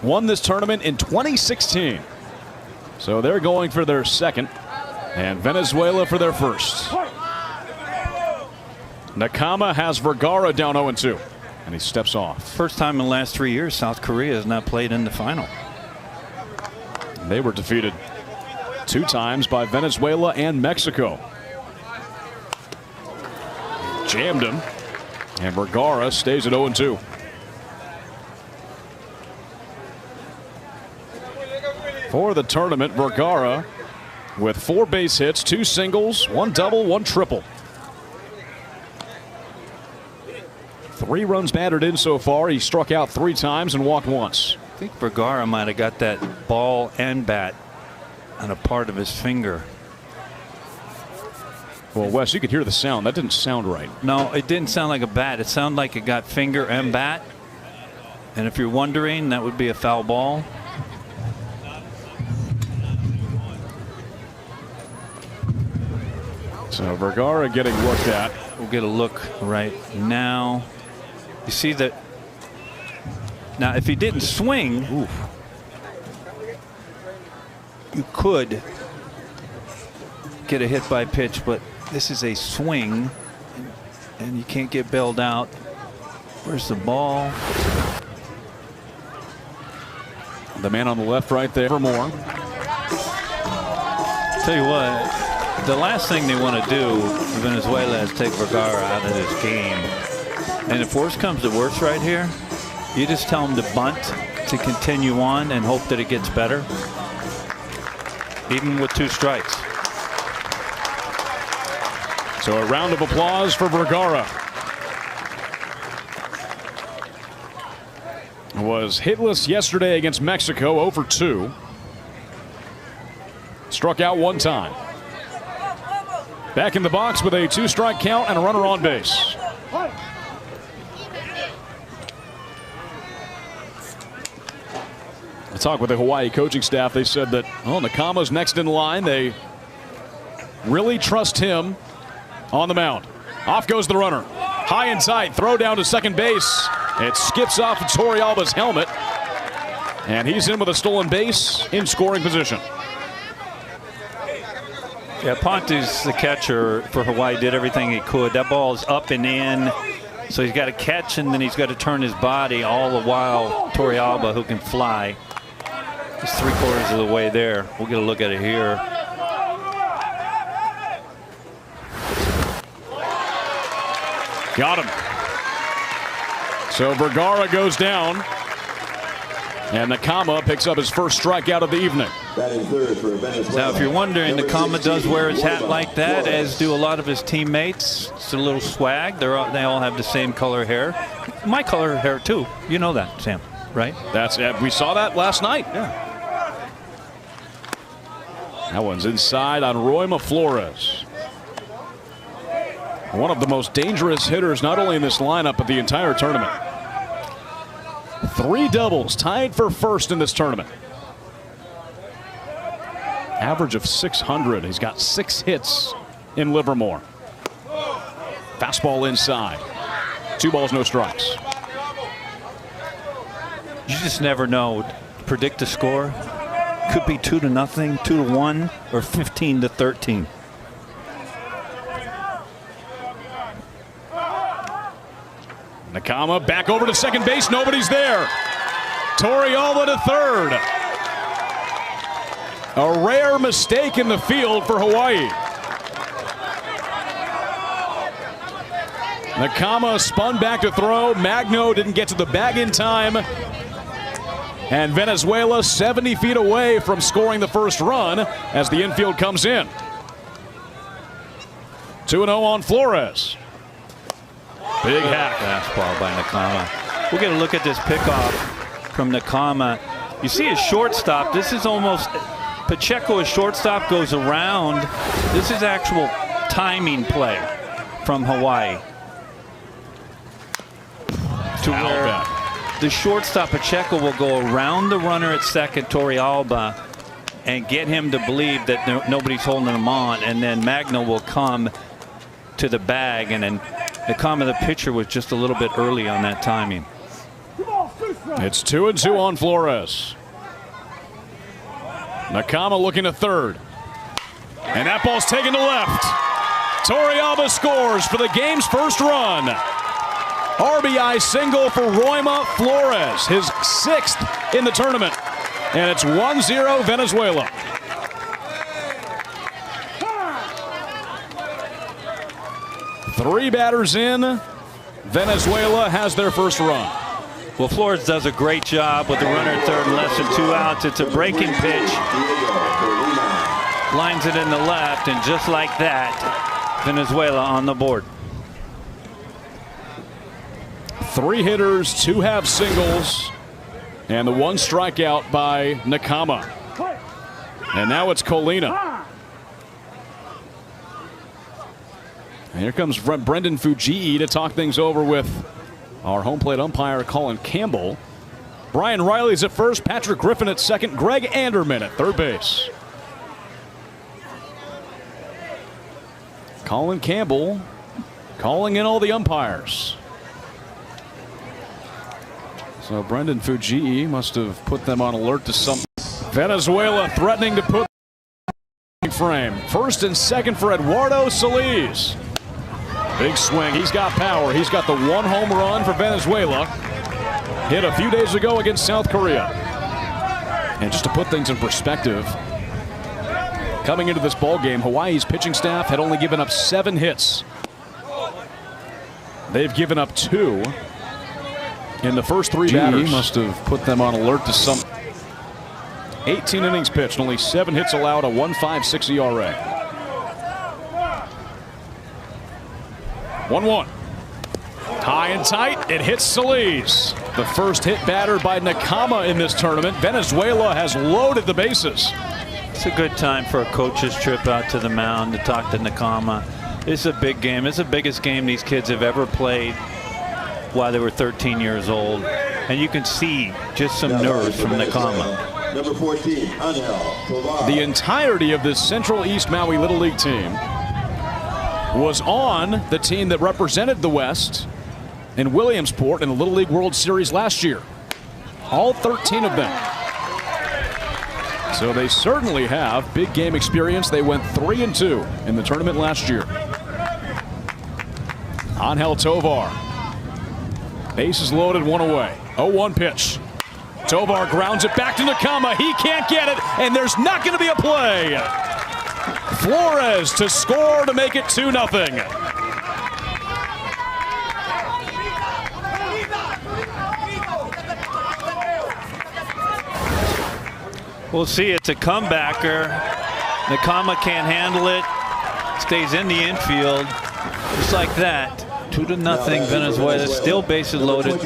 won this tournament in 2016. So they're going for their second, and Venezuela for their first. Nakama has Vergara down 0-2, and he steps off. First time in the last 3 years South Korea has not played in the final. They were defeated 2 times by Venezuela and Mexico. Jammed him, and Vergara stays at 0-2. For the tournament, Vergara with 4 base hits, 2 singles, 1 double, 1 triple. 3 runs batted in so far. He struck out 3 times and walked once. I think Vergara might have got that ball and bat on a part of his finger. Well, Wes, you could hear the sound. That didn't sound right. No, it didn't sound like a bat. It sounded like it got finger and bat. And if you're wondering, that would be a foul ball. So Vergara getting looked at. We'll get a look right now. You see that. Now, if he didn't swing, you could get a hit by pitch, but this is a swing, and you can't get bailed out. Where's the ball? The man on the left right there for more. Tell you what, the last thing they want to do for Venezuela is take Vergara out of this game. And if worse comes to worse right here, you just tell him to bunt, to continue on and hope that it gets better, even with 2 strikes. So a round of applause for Vergara. Was hitless yesterday against Mexico, 0-2. Struck out 1 time. Back in the box with a 2-strike count and a runner on base. I talked with the Hawaii coaching staff. They said that, oh, Nakama's next in line. They really trust him on the mound. Off goes the runner. High and tight. Throw down to second base. It skips off of Torrealba's helmet. And he's in with a stolen base in scoring position. Yeah, Pontes, the catcher for Hawaii, did everything he could. That ball is up and in. So he's got to catch, and then he's got to turn his body all the while. Torrealba, who can fly, is 3/4 of the way there. We'll get a look at it here. Got him. So Vergara goes down, and Nakama picks up his first strikeout of the evening. Now, if you're wondering, Nakama does wear his hat like that, as do a lot of his teammates. It's a little swag. They all have the same color hair. My color hair too. You know that, Sam, right? That's we saw that last night. Yeah. That one's inside on Royma Flores. One of the most dangerous hitters, not only in this lineup, but the entire tournament. 3 doubles, tied for first in this tournament. Average of 600. He's got 6 hits in Livermore. Fastball inside. 2 balls, no strikes. You just never know. Predict the score. Could be 2-0, 2-1, or 15-13. Nakama back over to second base. Nobody's there. Torrealba to third. A rare mistake in the field for Hawaii. Nakama spun back to throw. Magno didn't get to the bag in time. And Venezuela 70 feet away from scoring the first run as the infield comes in. 2-0 on Flores. Big hack. Fastball by Nakama. We'll get a look at this pickoff from Nakama. You see his shortstop. This is almost Pacheco, his shortstop, goes around. This is actual timing play from Hawaii. To where the shortstop Pacheco will go around the runner at second, Torrealba, and get him to believe that nobody's holding him on, and then Magno will come to the bag, and then Nakama, the pitcher, was just a little bit early on that timing. It's 2-2 on Flores. Nakama looking to third. And that ball's taken to left. Torrealba scores for the game's first run. RBI single for Royma Flores, his 6th in the tournament. And it's 1-0 Venezuela. Three batters in. Venezuela has their first run. Well, Flores does a great job with the runner at third and less than 2 outs. It's a breaking pitch. Lines it in the left, and just like that, Venezuela on the board. 3 hitters, 2 have singles, and the 1 strikeout by Nakama. And now it's Colina. And here comes Brendan Fujii to talk things over with our home plate umpire, Colin Campbell. Brian Riley's at first, Patrick Griffin at second, Greg Anderman at third base. Colin Campbell calling in all the umpires. So Brendan Fujii must have put them on alert to something. Venezuela threatening to put frame. First and second for Eduardo Solis. Big swing. He's got power. He's got the 1 home run for Venezuela. Hit a few days ago against South Korea. And just to put things in perspective, coming into this ball game, Hawaii's pitching staff had only given up 7 hits. They've given up 2 in the first 3 batters. Must have put them on alert to some. 18 innings pitched, only 7 hits allowed, a 1.56 ERA. 1-1. High and tight. It hits Solis. The first hit batter by Nakama in this tournament. Venezuela has loaded the bases. It's a good time for a coach's trip out to the mound to talk to Nakama. It's a big game. It's the biggest game these kids have ever played while they were 13 years old. And you can see just some nerves from Nakama. Number 14, Angel. The entirety of this Central East Maui Little League team was on the team that represented the West in Williamsport in the Little League World Series last year. All 13 of them. So they certainly have big game experience. They went 3-2 in the tournament last year. Angel Tovar. Bases loaded, 1 away. 0-1 pitch. Tovar grounds it back to Nakama. He can't get it, and there's not going to be a play. Flores to score to make it 2-0. We'll see. It's a comebacker. Nakama can't handle it. Stays in the infield. Just like that. 2-0. Venezuela still bases loaded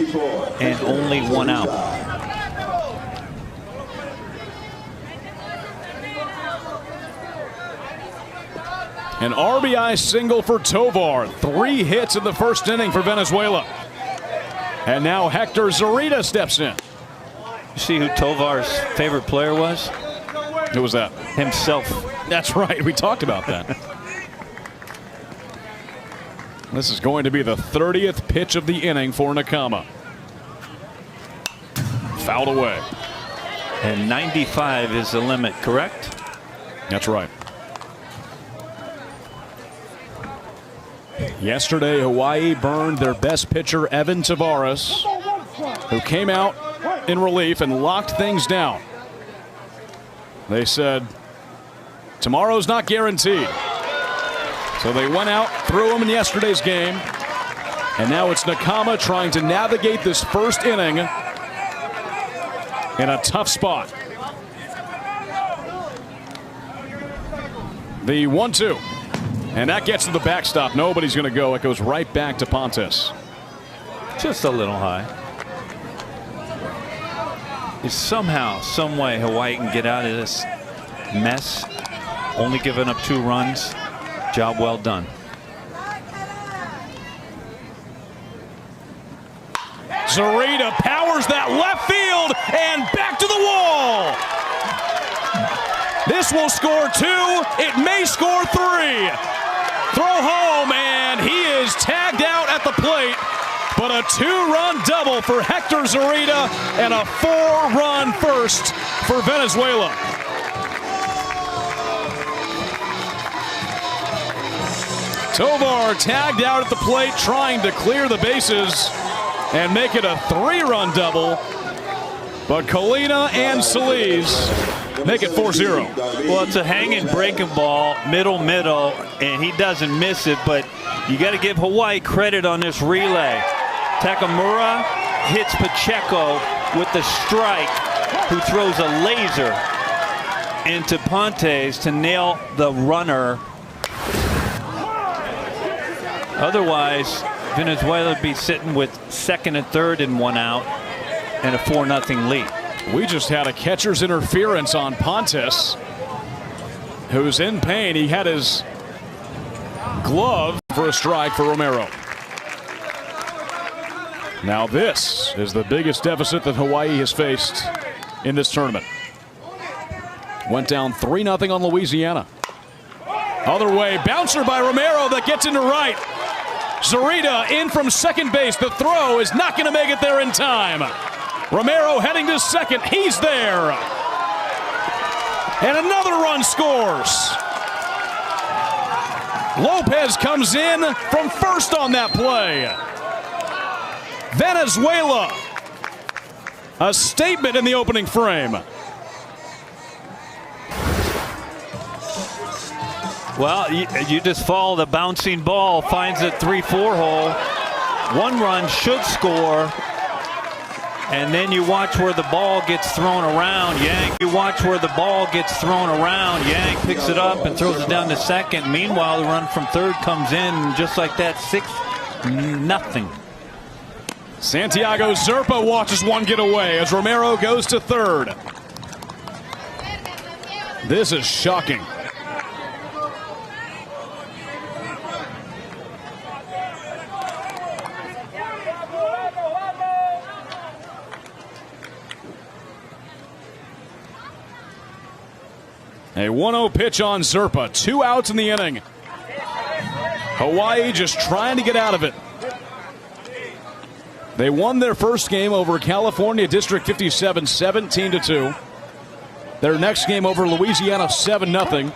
and only 1 out. An RBI single for Tovar. 3 hits in the first inning for Venezuela. And now Hector Zarita steps in. You see who Tovar's favorite player was? Who was that? Himself. That's right. We talked about that. This is going to be the 30th pitch of the inning for Nakama. Fouled away. And 95 is the limit, correct? That's right. Yesterday, Hawaii burned their best pitcher, Evan Tavares, who came out in relief and locked things down. They said, tomorrow's not guaranteed. So they went out, threw him in yesterday's game, and now it's Nakama trying to navigate this first inning in a tough spot. The 1-2. And that gets to the backstop. Nobody's going to go. It goes right back to Pontes. Just a little high. If somehow, some way, Hawaii can get out of this mess, only giving up 2 runs, job well done. Zarita powers that left field and back to the wall. This will score 2. It may score 3. Throw home, and he is tagged out at the plate. but a 2-run double for Hector Zurita and a 4-run first for Venezuela. Tovar tagged out at the plate, trying to clear the bases and make it a 3-run double. But Colina and Solis make it 4-0. Well, it's a hanging breaking ball, middle, and he doesn't miss it, but you got to give Hawaii credit on this relay. Takamura hits Pacheco with the strike, who throws a laser into Pontes to nail the runner. Otherwise, Venezuela would be sitting with second and third and 1 out and a 4-0 lead. We just had a catcher's interference on Pontes, who's in pain. He had his glove for a strike for Romero. Now this is the biggest deficit that Hawaii has faced in this tournament. Went down 3-0 on Louisiana. Other way, bouncer by Romero that gets into right. Zurita in from second base. The throw is not going to make it there in time. Romero heading to second. He's there. And another run scores. Lopez comes in from first on that play. Venezuela, a statement in the opening frame. Well, you just follow the bouncing ball, finds a 3-4 hole. 1 run should score. And then you watch where the ball gets thrown around. Yang, you watch where the ball gets thrown around. Yang picks it up and throws it down to second. Meanwhile, the run from third comes in just like that. 6-0. Santiago Zerpa watches one get away as Romero goes to third. This is shocking. A 1-0 pitch on Zerpa. 2 outs in the inning. Hawaii just trying to get out of it. They won their first game over California District 57, 17-2. Their next game over Louisiana, 7-0.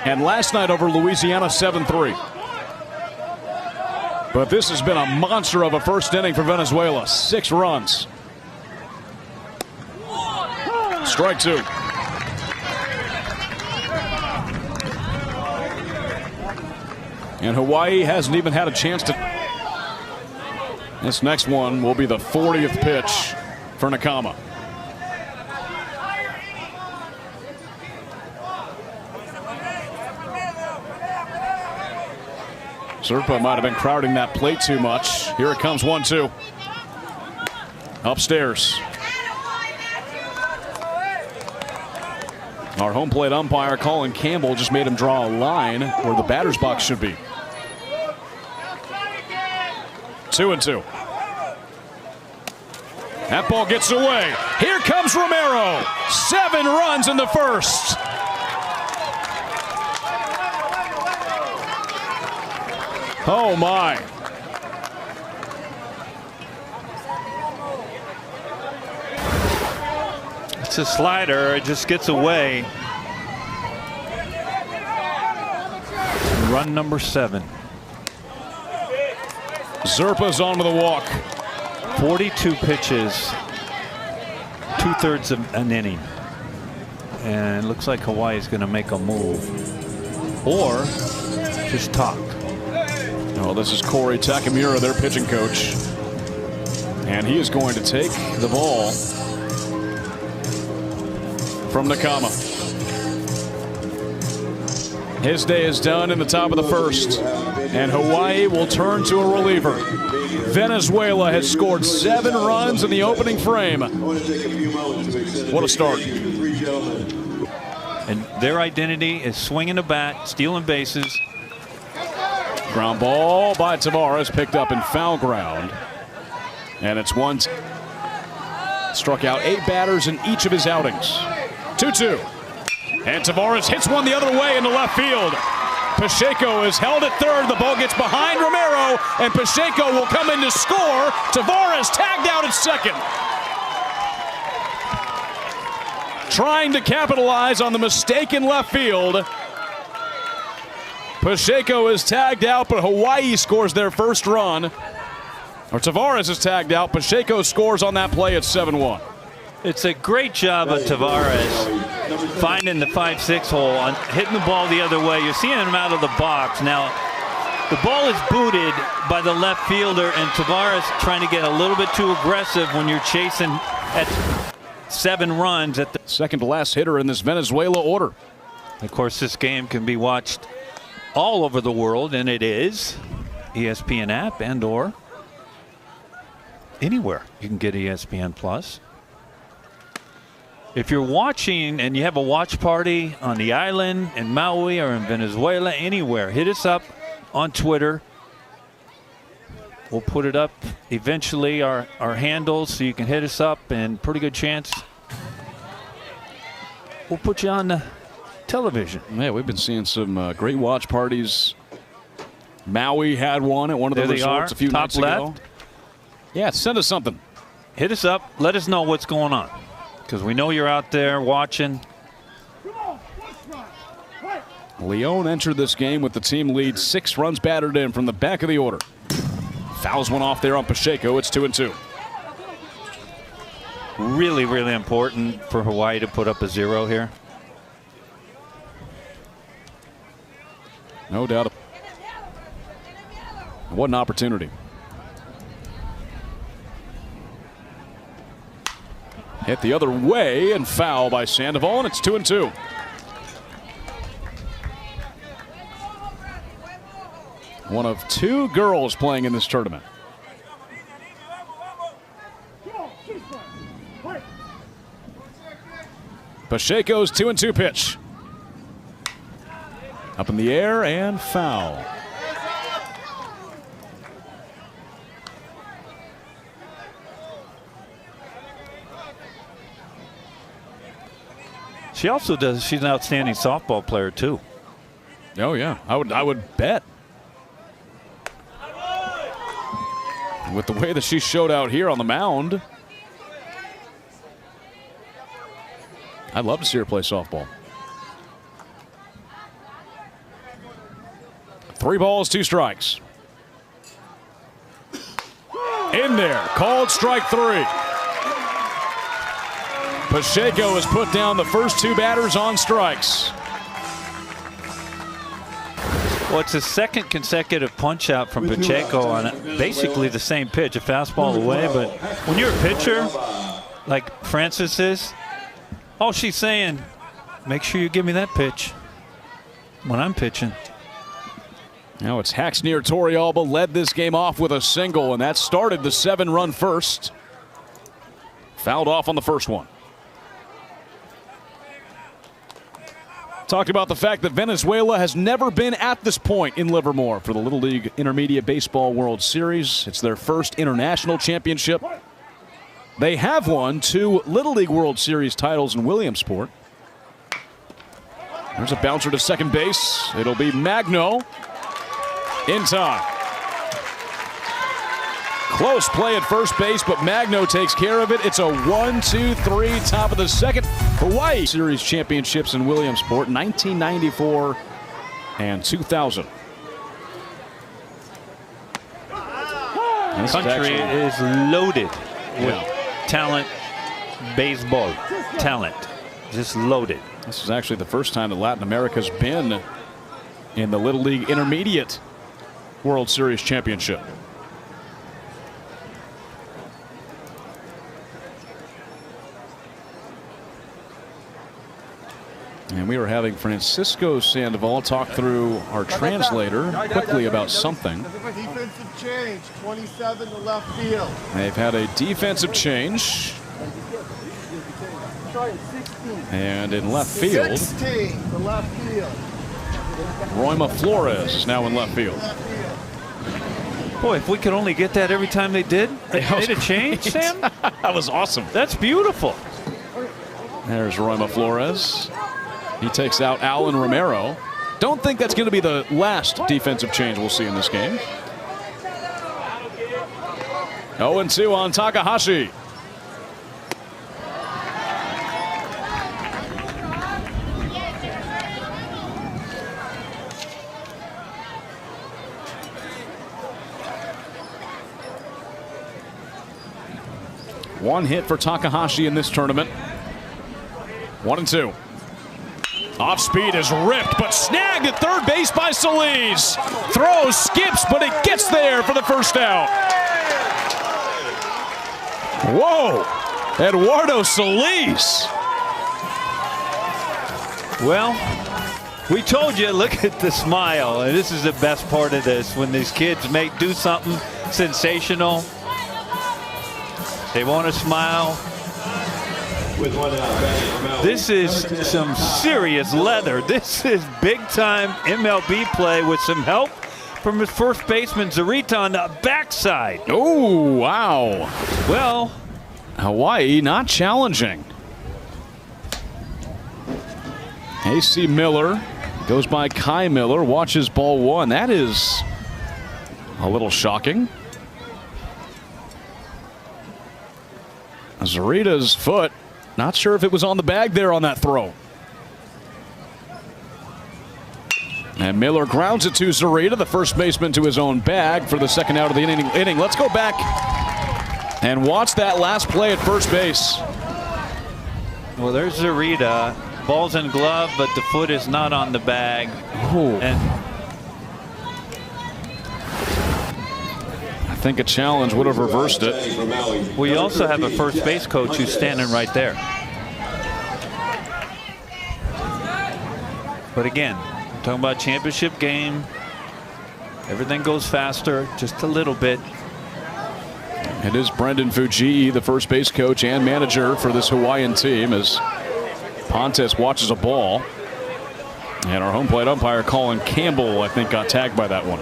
And last night over Louisiana, 7-3. But this has been a monster of a first inning for Venezuela. 6 runs. Strike 2. And Hawaii hasn't even had a chance to. This next one will be the 40th pitch for Nakama. Zerpa might have been crowding that plate too much. Here it comes, 1-2. Upstairs. Our home plate umpire, Colin Campbell, just made him draw a line where the batter's box should be. 2-2. That ball gets away. Here comes Romero. 7 runs in the first. Oh my. It's a slider. It just gets away. Run number 7. Zerpa's onto the walk. 42 pitches, 2/3 of an inning. And it looks like Hawaii is going to make a move. Or just talk. Oh, this is Corey Takamura, their pitching coach. And he is going to take the ball from Nakama. His day is done in the top of the first, and Hawaii will turn to a reliever. Venezuela has scored 7 runs in the opening frame. What a start. And their identity is swinging the bat, stealing bases. Ground ball by Tavares, picked up in foul ground. And it's one. Struck out 8 batters in each of his outings. 2-2. And Tavares hits one the other way into left field. Pacheco is held at third. The ball gets behind Romero, and Pacheco will come in to score. Tavares tagged out at second. Trying to capitalize on the mistake in left field. Pacheco is tagged out, but Hawaii scores their first run. Or Tavares is tagged out. Pacheco scores on that play at 7-1. It's a great job of Tavares finding the 5-6 hole and hitting the ball the other way. You're seeing him out of the box. Now, the ball is booted by the left fielder, and Tavares trying to get a little bit too aggressive when you're chasing at 7 runs at the second to last hitter in this Venezuela order. Of course, this game can be watched all over the world, and it is. ESPN app and or anywhere you can get ESPN Plus. If you're watching and you have a watch party on the island in Maui or in Venezuela, anywhere, hit us up on Twitter. We'll put it up eventually, our handles, so you can hit us up, and pretty good chance we'll put you on the television. Yeah, we've been seeing some great watch parties. Maui had one at one of the resorts a few nights ago. Yeah, send us something. Hit us up. Let us know what's going on, because we know you're out there watching. Leon entered this game with the team lead, 6 runs batted in from the back of the order. Fouls one off there on Pacheco. It's 2-2. Really, really important for Hawaii to put up a 0 here. No doubt. What an opportunity. Hit the other way and foul by Sandival, and it's 2-2. One of 2 girls playing in this tournament. Pacheco's 2-2 pitch. Up in the air and foul. She also does. She's an outstanding softball player too. Oh yeah, I would bet. With the way that she showed out here on the mound, I'd love to see her play softball. 3 balls, 2 strikes. In there, called strike 3. Pacheco has put down the first 2 batters on strikes. Well, it's his second consecutive punch out from Pacheco on basically the same pitch, a fastball away. But when you're a pitcher like Francis is, all she's saying, make sure you give me that pitch when I'm pitching. Now it's Haxney Torrealba led this game off with a single, and that started the 7-run first. Fouled off on the first one. Talked about the fact that Venezuela has never been at this point in Livermore for the Little League Intermedia Baseball World Series. It's their first international championship. They have won 2 Little League World Series titles in Williamsport. There's a bouncer to second base. It'll be Magno in time. Close play at first base, but Magno takes care of it. It's a 1-2-3, top of the second. Hawaii Series championships in Williamsport, 1994 and 2000. Country is loaded with talent, baseball talent, just loaded. This is actually the first time that Latin America's been in the Little League Intermediate World Series championship. And we were having Francisco Sandival talk through our translator quickly about something. Defensive change, 27 to left field. They've had a defensive change. And in left field, 16 to left field. Roima Flores is now in left field. Boy, if we could only get that every time they did a change, Sam. That was awesome. That's beautiful. There's Roima Flores. He takes out Alan Romero. Don't think that's going to be the last defensive change we'll see in this game. 0-2 on Takahashi. One hit for Takahashi in this tournament. 1-2. Off speed is ripped, but snagged at third base by Solis. Throws, skips, but it gets there for the first out. Whoa, Eduardo Solis. Well, we told you, look at the smile. And this is the best part of this. When these kids do something sensational, they want to smile. With 1 out. This is some serious leather. This is big time MLB play with some help from his first baseman Zarita on the backside. Oh, wow. Well, Hawaii not challenging. AC Miller goes by Kai Miller, watches ball 1. That is a little shocking. Zarita's foot, not sure if it was on the bag there on that throw. And Miller grounds it to Zarita, the first baseman, to his own bag for the second out of the inning. Let's go back and watch that last play at first base. Well, there's Zarita. Ball's in glove, but the foot is not on the bag. Ooh. And I think a challenge would have reversed it. we also have a first base coach who's standing right there. But again, we're talking about championship game. Everything goes faster, just a little bit. It is Brendan Fujii, the first base coach and manager for this Hawaiian team, as Pontes watches a ball. And our home plate umpire, Colin Campbell, I think got tagged by that one.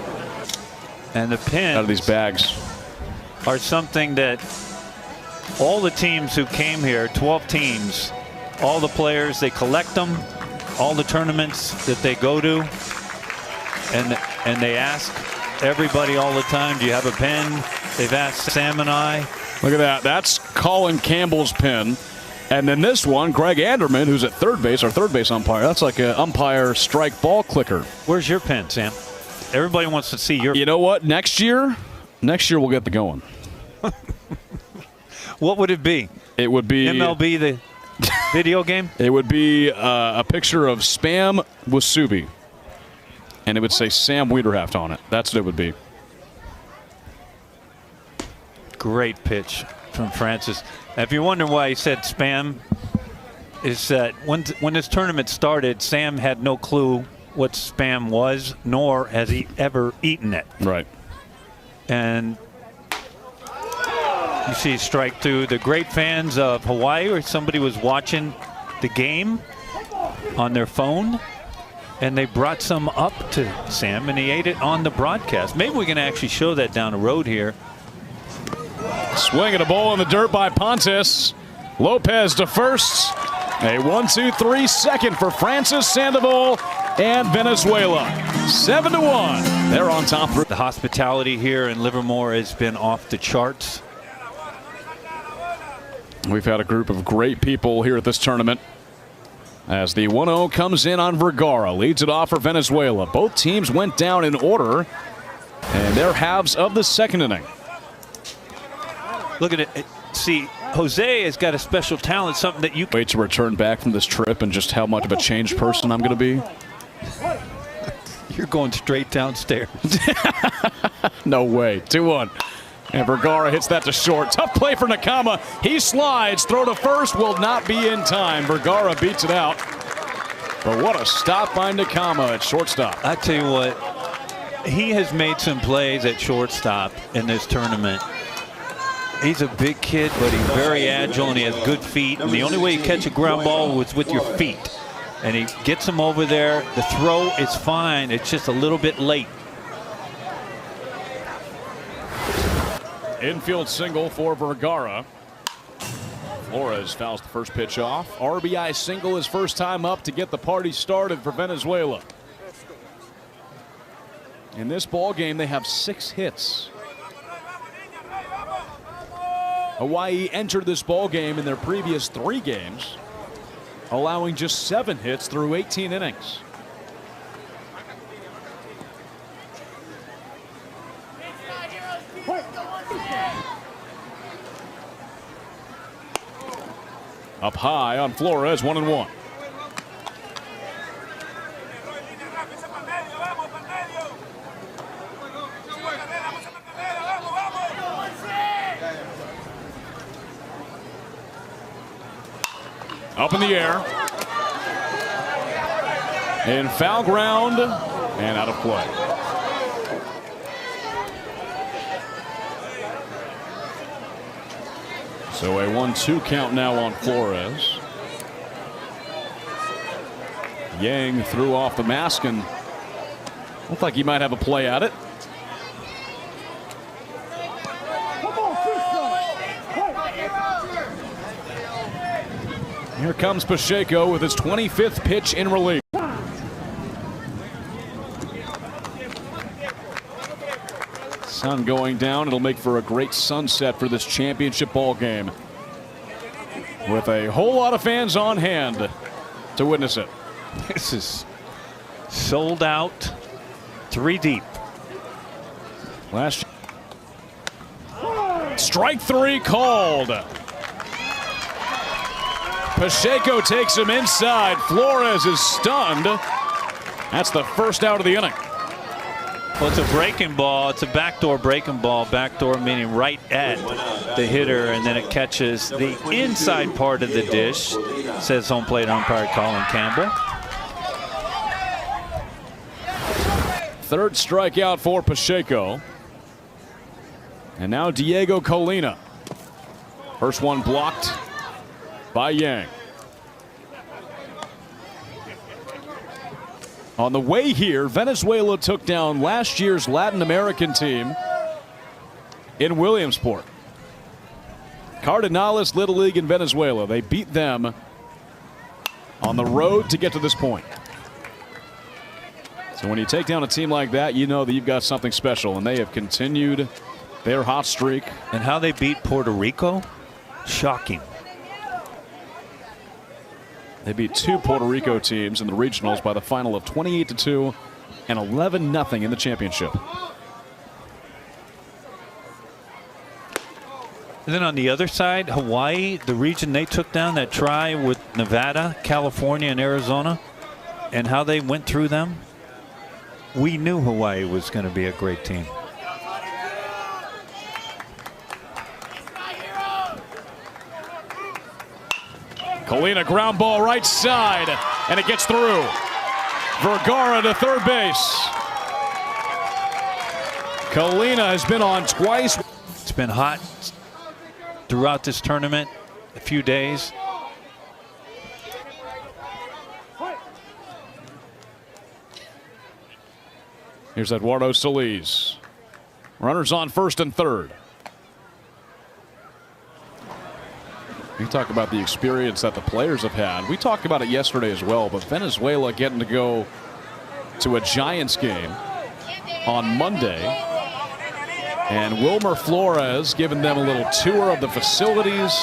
And the pins Out of these bags are something that all the teams who came here, 12 teams, all the players, they collect them, all the tournaments that they go to, and they ask everybody all the time, do you have a pen? They've asked Sam and I. Look at that. That's Colin Campbell's pin. And then this one, Greg Anderman, who's at third base, our third base umpire. That's like an umpire strike ball clicker. Where's your pen, Sam? Everybody wants to see your. You know what? Next year we'll get the going. What would it be? It would be MLB, the video game? It would be a picture of Spam Wasubi. And it would say Sam Wiederhaft on it. That's what it would be. Great pitch from Francis. Now, if you're wondering why he said spam, is that when this tournament started, Sam had no clue what spam was, nor has he ever eaten it. Right. And you see strike through. The great fans of Hawaii, or somebody was watching the game on their phone, and they brought some up to Sam, and he ate it on the broadcast. Maybe we can actually show that down the road here. Swing at a ball in the dirt by Pontes. Lopez to first. A 1-2-3 second for Francis, Sandival, and Venezuela. 7-1. They're on top. The hospitality here in Livermore has been off the charts. We've had a group of great people here at this tournament. As the 1-0 comes in on Vergara, leads it off for Venezuela. Both teams went down in order, and they're halves of the second inning. Look at it. See, Jose has got a special talent, something that you Wait to return back from this trip and just how much of a changed person I'm going to be. You're going straight downstairs. No way. 2-1. And Vergara hits that to short. Tough play for Nakama. He slides. Throw to first will not be in time. Vergara beats it out. But what a stop by Nakama at shortstop. I tell you what, he has made some plays at shortstop in this tournament. He's a big kid, but he's very agile and he has good feet. And the only way you catch a ground ball was with your feet. And he gets him over there. The throw is fine. It's just a little bit late. Infield single for Vergara. Flores fouls the first pitch off. RBI single his first time up to get the party started for Venezuela. In this ball game, they have 6 hits. Hawaii entered this ball game in their previous 3 games, allowing just 7 hits through 18 innings. Up high on Flores, 1-1. Up in the air. In foul ground and out of play. So a 1-2 count now on Flores. Yang threw off the mask and looked like he might have a play at it. Here comes Pacheco with his 25th pitch in relief. Sun going down. It'll make for a great sunset for this championship ball game, with a whole lot of fans on hand to witness it. This is sold out, 3 deep. Last strike 3 called. Pacheco takes him inside. Flores is stunned. That's the first out of the inning. Well, it's a breaking ball. It's a backdoor breaking ball. Backdoor meaning right at the hitter, and then it catches the inside part of the dish, says home plate umpire Colin Campbell. 3rd strikeout for Pacheco. And now Diego Colina. First one blocked by Yang. On the way here, Venezuela took down last year's Latin American team in Williamsport. Cardenales Little League in Venezuela. They beat them on the road to get to this point. So when you take down a team like that, you know that you've got something special, and they have continued their hot streak. And how they beat Puerto Rico, shocking. They beat 2 Puerto Rico teams in the regionals by the final of 28-2 and 11-0 in the championship. And then on the other side, Hawaii, the region they took down, that try with Nevada, California, and Arizona, and how they went through them. We knew Hawaii was going to be a great team. Colina ground ball right side, and it gets through. Vergara to third base. Colina has been on twice. It's been hot throughout this tournament, a few days. Here's Eduardo Solis. Runners on 1st and 3rd. You talk about the experience that the players have had. We talked about it yesterday as well, but Venezuela getting to go to a Giants game on Monday. And Wilmer Flores giving them a little tour of the facilities,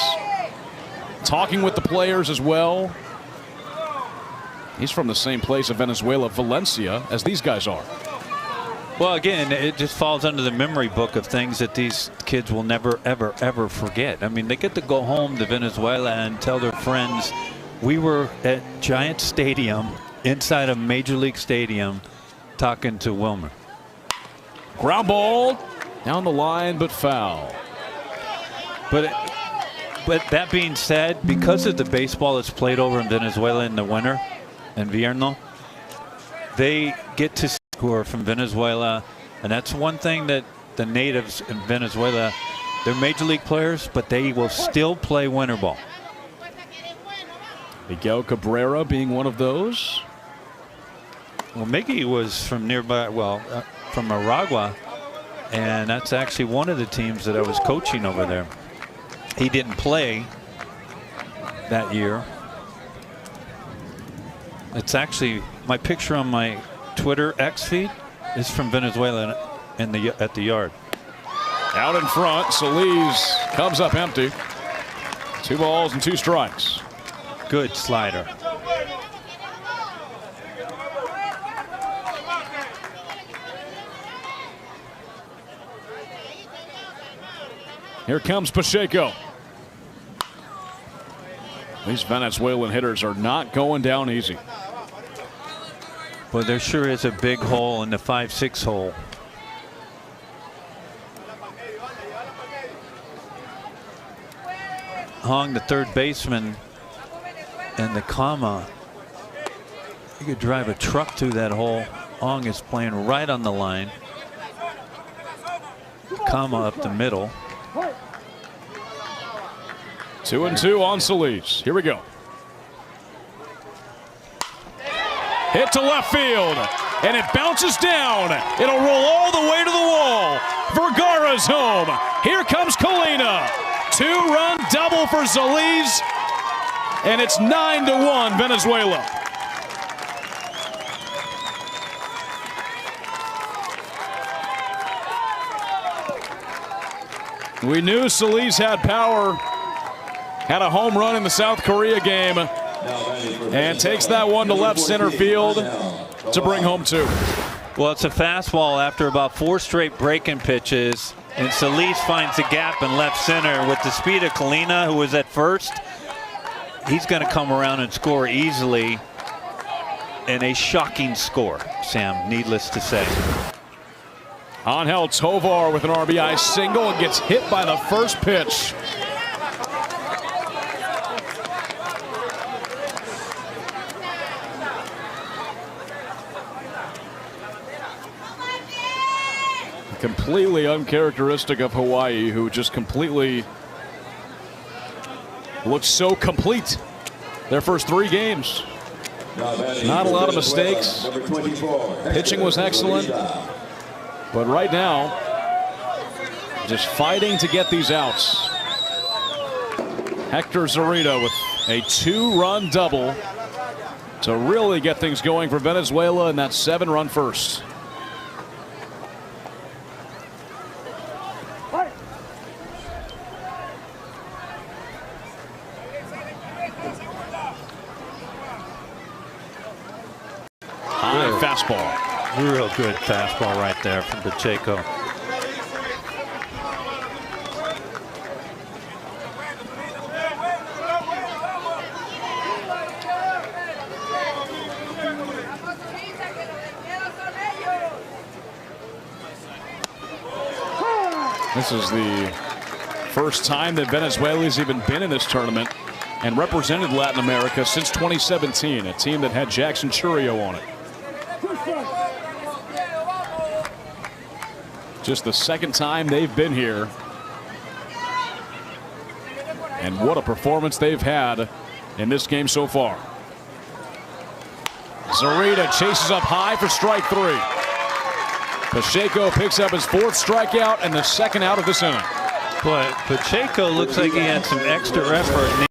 talking with the players as well. He's from the same place of Venezuela, Valencia, as these guys are. Well, again, it just falls under the memory book of things that these kids will never, ever, ever forget. I mean, they get to go home to Venezuela and tell their friends, we were at Giant Stadium, inside a Major League Stadium, talking to Wilmer. Ground ball down the line, but foul. But that being said, because of the baseball that's played over in Venezuela in the winter, invierno, they get to who are from Venezuela, and that's one thing that the natives in Venezuela, they're major league players, but they will still play winter ball. Miguel Cabrera being one of those. Well, Miggy was from nearby, from Aragua, and that's actually one of the teams that I was coaching over there. He didn't play that year. It's actually my picture on my Twitter X feed is from Venezuela at the yard. Out in front, Solis comes up empty. 2 balls and 2 strikes. Good slider. Here comes Pacheco. These Venezuelan hitters are not going down easy. Well, there sure is a big hole in the 5-6 hole. Hong, the third baseman, and the comma. You could drive a truck through that hole. Hong is playing right on the line. Comma up the middle. 2-2 on Solis. Here we go. Hit to left field, and it bounces down. It'll roll all the way to the wall. Vergara's home. Here comes Colina. 2-run double for Solis, and it's 9-1 Venezuela. We knew Solis had power. Had a home run in the South Korea game, and takes that one to left center field to bring home 2. Well, it's a fastball after about 4 straight breaking pitches, and Solis finds a gap in left center with the speed of Colina, who was at first. He's going to come around and score easily, and a shocking score, Sam, needless to say. Angel Tovar with an RBI single and gets hit by the first pitch. Completely uncharacteristic of Hawaii, who just completely looks so complete. Their first 3 games. Not a lot of mistakes. Pitching was excellent. But right now, just fighting to get these outs. Hector Zurita with a 2-run double to really get things going for Venezuela in that 7-run first. High fastball. Real good fastball right there from Pacheco. This is the first time that Venezuela's even been in this tournament and represented Latin America since 2017, a team that had Jackson Churio on it. Just the second time they've been here. And what a performance they've had in this game so far. Zurita chases up high for strike 3. Pacheco picks up his 4th strikeout and the 2nd out of this inning. But Pacheco looks like he had some extra effort.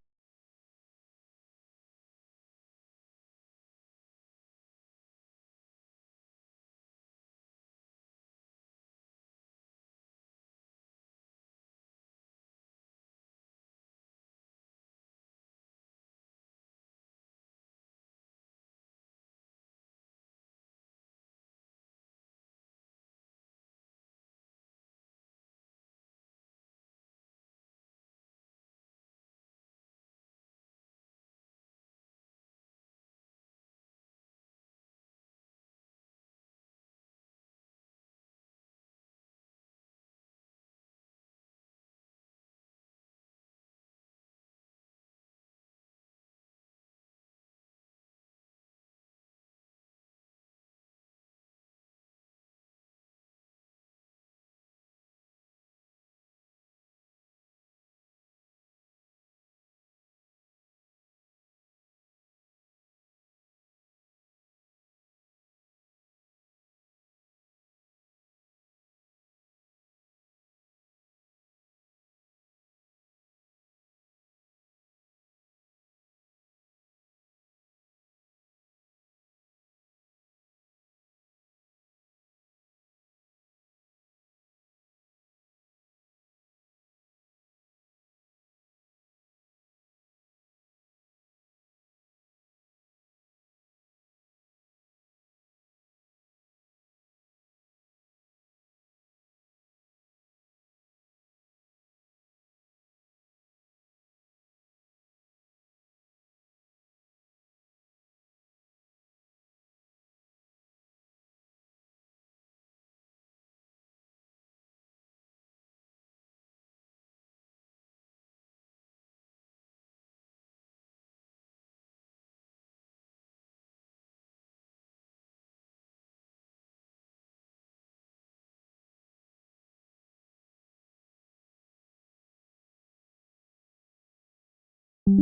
These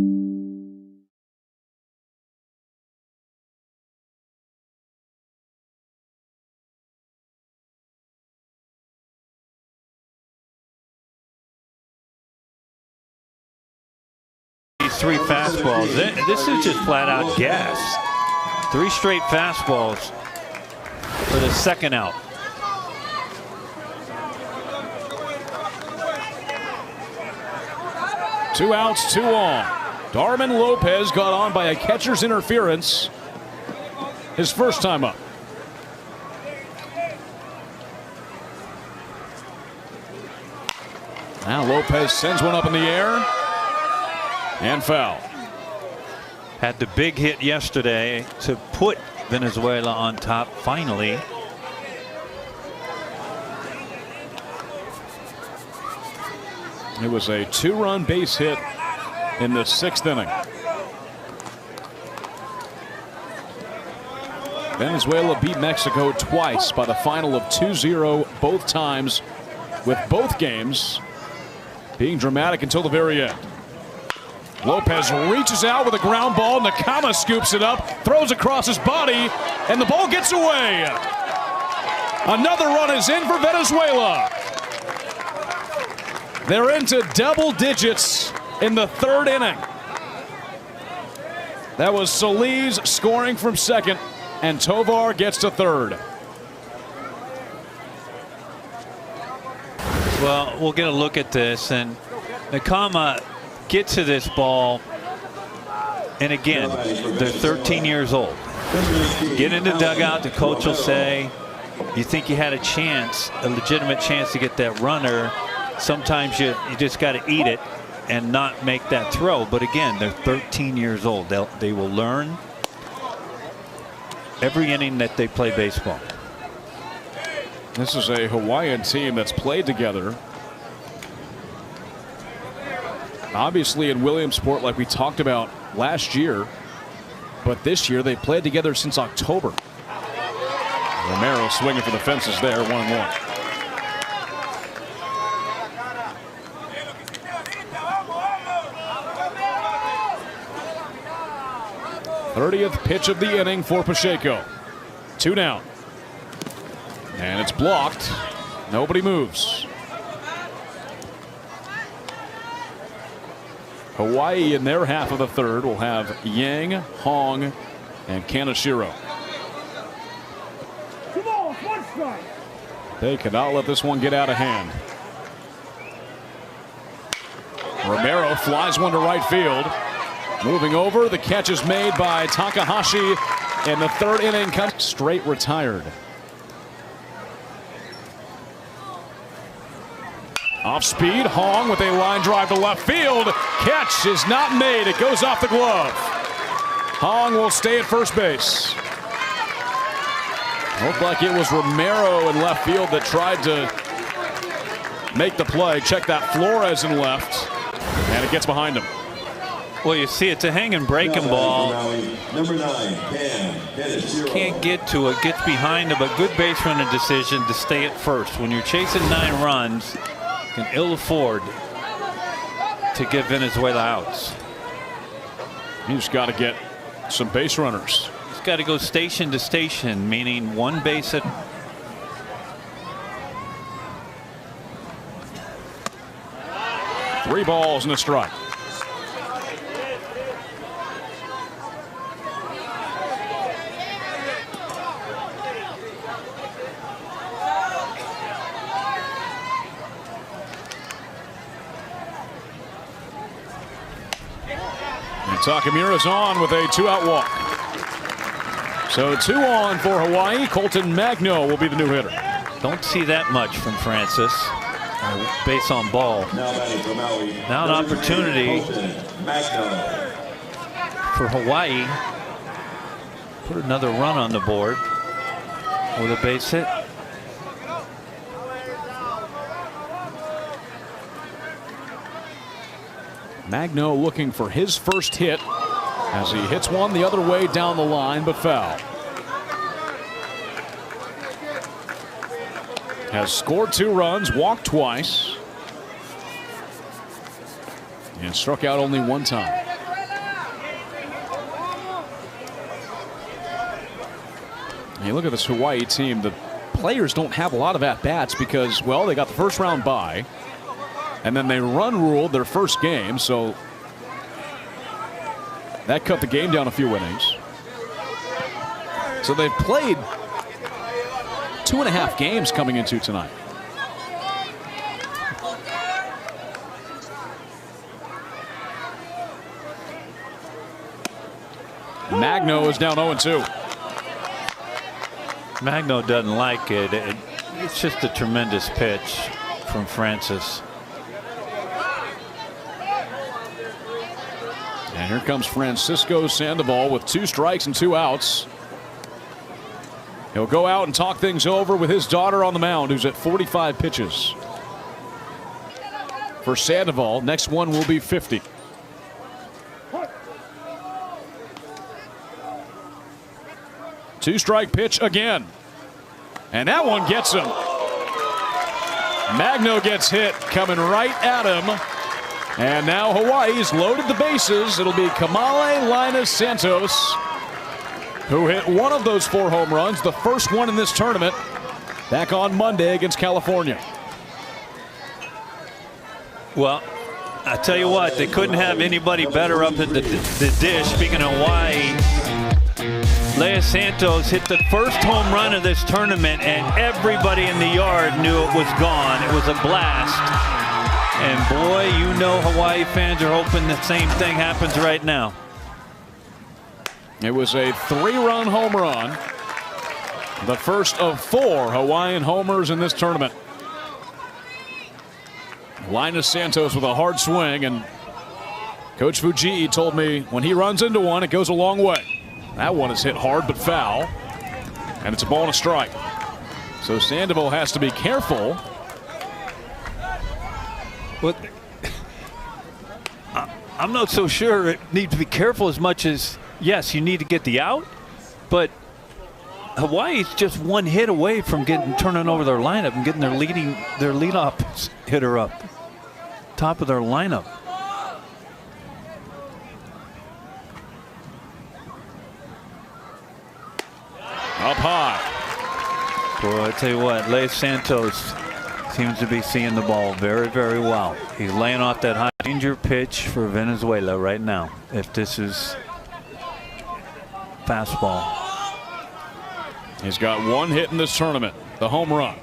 3 fastballs. This is just flat out gas. 3 straight fastballs for the second out. Two outs, 2 on. Darwin Lopez got on by a catcher's interference. His first time up. Now Lopez sends one up in the air. And foul. Had the big hit yesterday to put Venezuela on top finally. It was a 2-run base hit in the 6th inning. Venezuela beat Mexico twice by the final of 2-0 both times, with both games being dramatic until the very end. Lopez reaches out with a ground ball. Nakama scoops it up, throws across his body, and the ball gets away. Another run is in for Venezuela. They're into double digits in the 3rd inning. That was Solis scoring from second, and Tovar gets to third. Well, we'll get a look at this, and Nakama gets to this ball, and again, they're 13 years old. Get in the dugout, the coach will say, you think you had a chance, a legitimate chance to get that runner. Sometimes you just got to eat it and not make that throw. But again, they're 13 years old. They will learn every inning that they play baseball. This is a Hawaiian team that's played together. Obviously in Williamsport, like we talked about last year, but this year they played together since October. Romero swinging for the fences there, 1-1. '30th pitch of the inning for Pacheco. 2 down. And it's blocked. Nobody moves. Hawaii in their half of the 3rd will have Yang, Hong, and Kaneshiro. They cannot let this one get out of hand. Romero flies one to right field. Moving over, the catch is made by Takahashi in the 3rd inning. Straight retired. Off speed, Hong with a line drive to left field. Catch is not made. It goes off the glove. Hong will stay at first base. Looked like it was Romero in left field that tried to make the play. Check that, Flores in left. And it gets behind him. Well, you see it's a hanging breaking ball. Number 9, Can't get to it, gets behind him. A good base running decision to stay at first. When you're chasing 9 runs, you can ill afford to give Venezuela outs. You just got to get some base runners. He's got to go station to station, meaning one base at. Three balls and a strike. Takamura's on with a 2-out walk. So 2 on for Hawaii. Colton Magno will be the new hitter. Don't see that much from Francis. Base on ball. Now an opportunity for Hawaii. Put another run on the board with a base hit. Magno looking for his first hit as he hits one the other way down the line, but foul. Has scored 2 runs, walked twice, and struck out only 1 time. Hey, look at this Hawaii team. The players don't have a lot of at-bats because, well, they got the first round bye, and then they run-ruled their first game, so that cut the game down a few innings. So they've played 2.5 games coming into tonight. Magno is down 0-2. Magno doesn't like it. It's just a tremendous pitch from Francis. And here comes Francisco Sandival with 2 strikes and 2 outs. He'll go out and talk things over with his daughter on the mound, who's at 45 pitches. For Sandival, next one will be 50. Two-strike pitch again. And that one gets him. Magno gets hit, coming right at him. And now Hawaii's loaded the bases. It'll be Kamale Linus Santos, who hit one of those 4 home runs, the first one in this tournament, back on Monday against California. Well, I tell you what, they couldn't have anybody better up at the dish. Speaking of Hawaii, Leia Santos hit the first home run of this tournament, and everybody in the yard knew it was gone. It was a blast. And boy, you know Hawaii fans are hoping the same thing happens right now. It was a 3-run home run, the first of 4 Hawaiian homers in this tournament. Linus Santos with a hard swing, and Coach Fujii told me when he runs into one, it goes a long way. That one is hit hard but foul, and it's a ball and a strike. So Sandival has to be careful. But I'm not so sure it needs to be careful as much as, yes, you need to get the out, but Hawaii's just one hit away from turning over their lineup and getting their leadoff hitter up, top of their lineup. Up high. Boy, I tell you what, Leia Santos seems to be seeing the ball very, very well. He's laying off that high danger pitch for Venezuela right now. If this is fastball. He's got 1 hit in this tournament, the home run.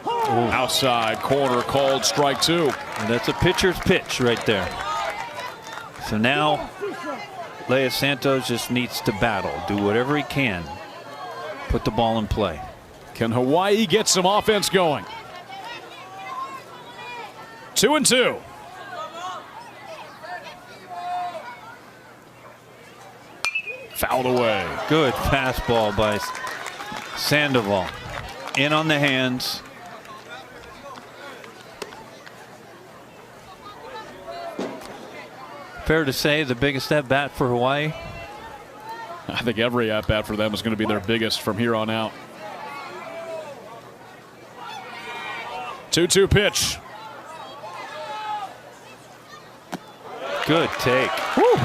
Ooh. Outside corner called strike 2. And that's a pitcher's pitch right there. So now Leia Santos just needs to battle, do whatever he can, put the ball in play. Can Hawaii get some offense going? 2-2. Fouled away. Good fastball by Sandival. In on the hands. Fair to say the biggest at bat for Hawaii? I think every at bat for them is going to be their biggest from here on out. 2-2 pitch. Good take. Woo.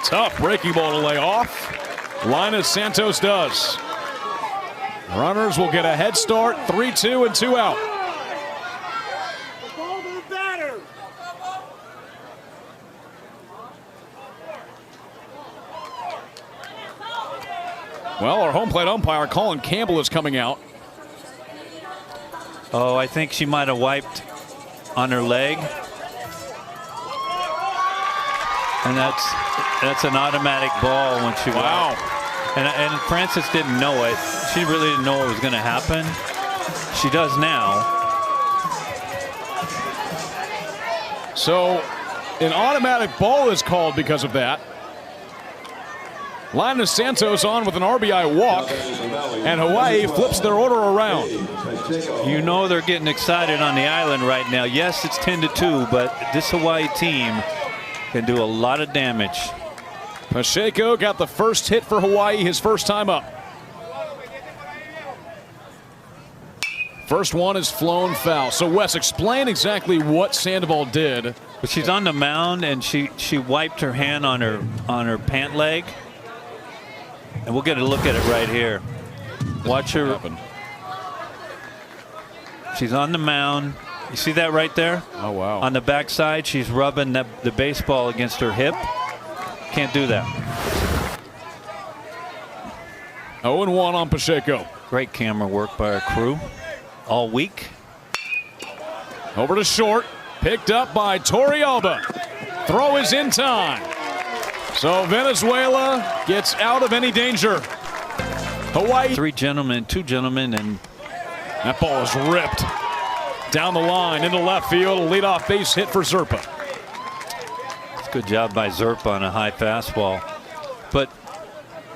Tough breaking ball to lay off. Linus Santos does. Runners will get a head start. 3-2 and 2 out. Well, our home plate umpire, Colin Campbell, is coming out. Oh, I think she might have wiped on her leg. And that's an automatic ball when she wow. And Francis didn't know it. She really didn't know what was going to happen. She does now. So an automatic ball is called because of that. Linus Santos on with an RBI walk, and Hawaii flips their order around. You know they're getting excited on the island right now. Yes, it's 10-2, but this Hawaii team can do a lot of damage. Pacheco got the first hit for Hawaii, his first time up. First one is flown foul. So Wes, explain exactly what Sandival did But she's on the mound, and she wiped her hand on her pant leg. And we'll get a look at it right here. Watch her. She's on the mound. You see that right there? Oh, wow. On the backside, she's rubbing the baseball against her hip. Can't do that. 0-1 on Pacheco. Great camera work by our crew all week. Over to short. Picked up by Torrealba. Throw is in time. So Venezuela gets out of any danger. Hawaii. Two gentlemen, and that ball is ripped down the line into left field. A leadoff base hit for Zerpa. it's a good job by Zerpa on a high fastball. But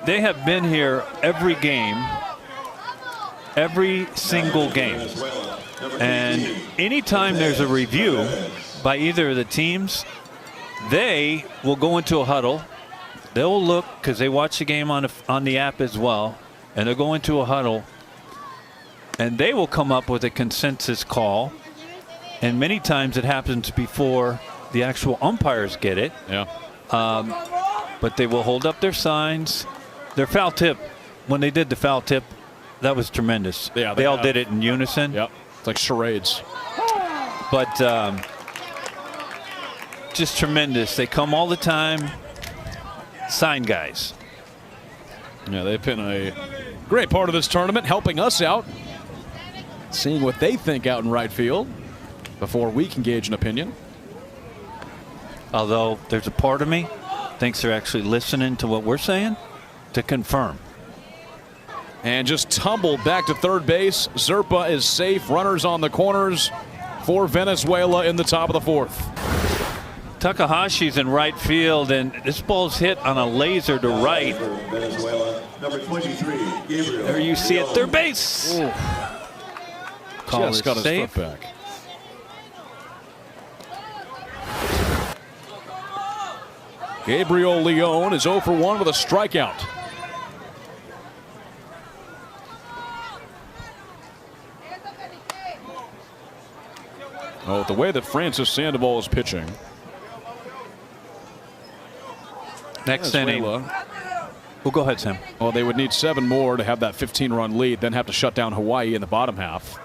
they have been here every game, every single game. And anytime there's a review by either of the teams, they will go into a huddle. They'll look, because they watch the game on the app as well, and they'll go into a huddle, and they will come up with a consensus call. And many times it happens before the actual umpires get it. Yeah. But they will hold up their signs. Their foul tip, when they did the foul tip, that was tremendous. Yeah, they all did it in unison. Yep. It's like charades. But just tremendous. They come all the time. Sign guys. Yeah, they've been a great part of this tournament, helping us out, seeing what they think out in right field before we can gauge an opinion. Although there's a part of me thinks they're actually listening to what we're saying to confirm. And just tumbled back to third base. Zerpa is safe. Runners on the corners for Venezuela in the top of the fourth. Takahashi's in right field, and this ball's hit on a laser to right. Venezuela, number 23, Gabriel. There you see it, third base. Ooh. Call Just it got his safe. foot back. Gabriel Leon is 0 for 1 with a strikeout. Oh, the way that Francis Sandival is pitching. Next inning. Venezuela. Well, go ahead, Sam. Well, they would need 7 more to have that 15-run lead, then have to shut down Hawaii in the bottom half.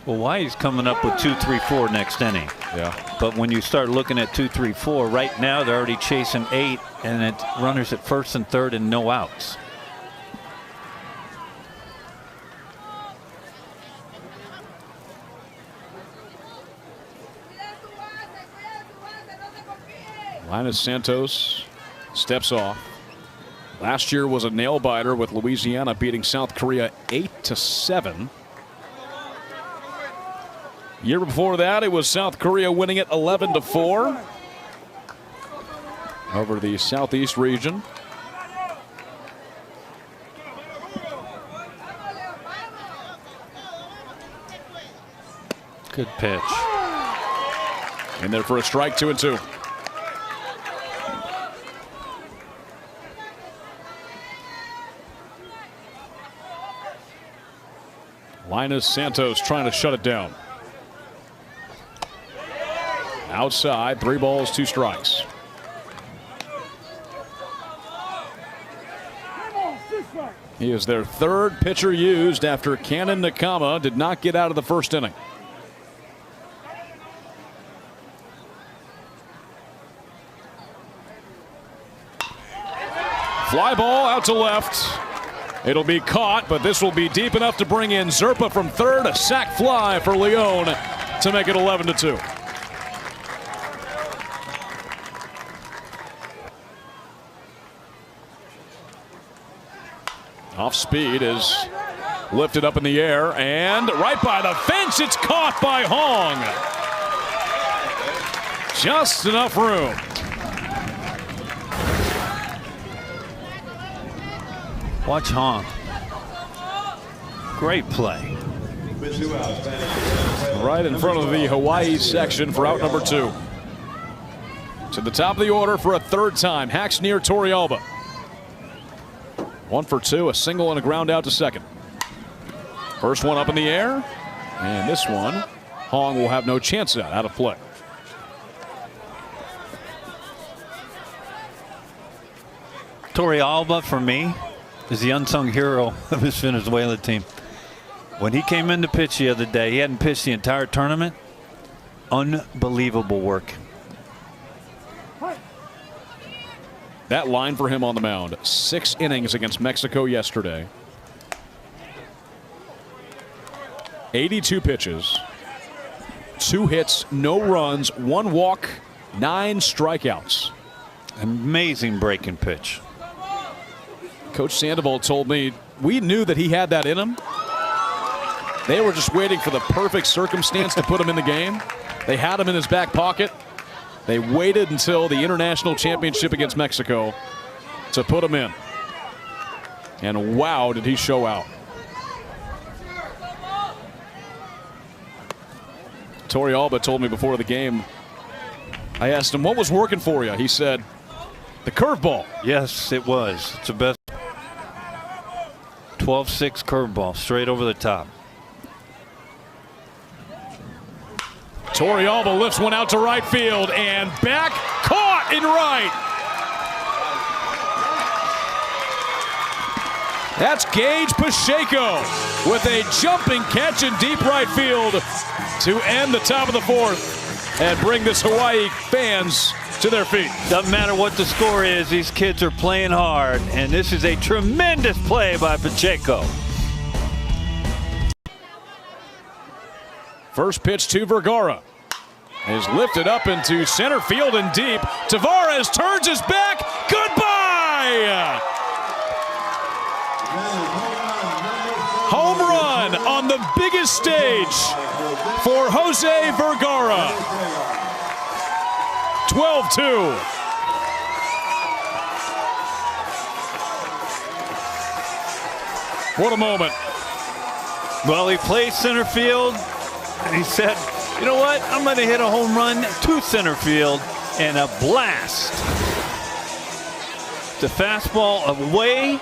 Well, Hawaii's coming up with 2, 3, 4 next inning. Yeah. But when you start looking at 2, 3, 4, right now they're already chasing 8, and it's runners at first and third and no outs. Linus Santos steps off. Last year was a nail biter with Louisiana beating South Korea 8-7. Year before that, it was South Korea winning it 11-4 over the Southeast region. Good pitch. In there for a strike, 2-2. Linus Santos trying to shut it down. Outside, 3 balls, 2 strikes. He is their third pitcher used after Cannon Nakama did not get out of the first inning. Fly ball out to left. It'll be caught, but this will be deep enough to bring in Zerpa from third. A sac fly for Leon to make it 11-2. Off speed is lifted up in the air and right by the fence. It's caught by Hong. Just enough room. Watch Hong. Great play. With 2 outs, Venezuela. Right in front of the Hawaii section for out number 2. To the top of the order for a third time. Hacks near Torrealba. 1 for 2, a single and a ground out to second. First one up in the air, and this one Hong will have no chance at out of play. Torrealba, for me, is the unsung hero of this Venezuela team. When he came in to pitch the other day, he hadn't pitched the entire tournament. Unbelievable work. That line for him on the mound. 6 innings against Mexico yesterday. 82 pitches. 2 hits, no runs, 1 walk, 9 strikeouts. Amazing breaking pitch. Coach Sandival told me we knew that he had that in him. They were just waiting for the perfect circumstance to put him in the game. They had him in his back pocket. They waited until the international championship against Mexico to put him in. And wow, did he show out. Torrealba told me before the game, I asked him, what was working for you? He said, the curveball. Yes, it was. It's the best. 12-6 curveball, straight over the top. Torrealba lifts one out to right field and back, caught in right. That's Gage Pacheco with a jumping catch in deep right field to end the top of the 4th and bring this Hawaii fans to their feet. Doesn't matter what the score is, these kids are playing hard, and this is a tremendous play by Pacheco. First pitch to Vergara is lifted up into center field and deep. Tavares turns his back. Goodbye! Home run on the biggest stage for Jose Vergara. 12-2. What a moment. Well, he plays center field, and he said, you know what? I'm going to hit a home run to center field and a blast. The fastball away.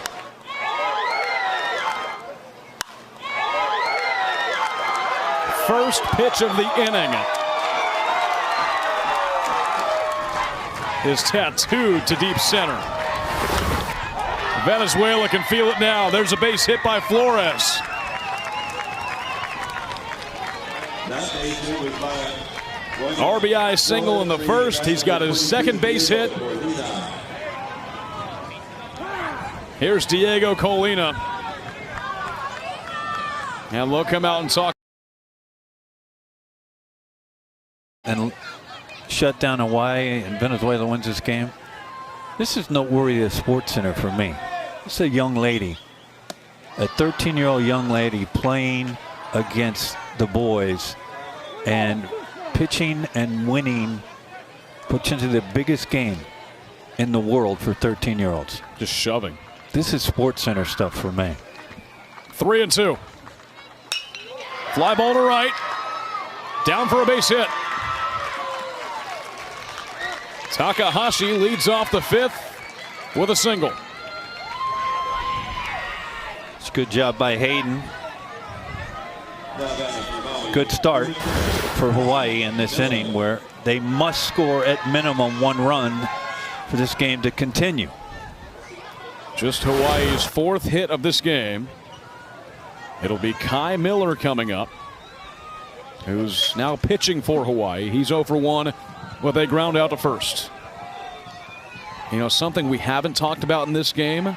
First pitch of the inning is tattooed to deep center. Venezuela can feel it now. There's a base hit by Flores. RBI single in the first. He's got his second base hit. Here's Diego Colina. And they'll come out and talk. And shut down Hawaii, and Venezuela wins this game. This is noteworthy at Sports Center for me. This is a young lady, a 13-year-old young lady playing against the boys and pitching and winning, puts into the biggest game in the world for 13-year-olds. Just shoving. This is Sports Center stuff for me. 3-2. Fly ball to right. Down for a base hit. Takahashi leads off the 5th with a single. It's a good job by Hayden. Good start for Hawaii in this inning, where they must score at minimum 1 run for this game to continue. Just Hawaii's 4th hit of this game. It'll be Kai Miller coming up, who's now pitching for Hawaii. He's 0 for 1 with a ground out to first. You know, something we haven't talked about in this game.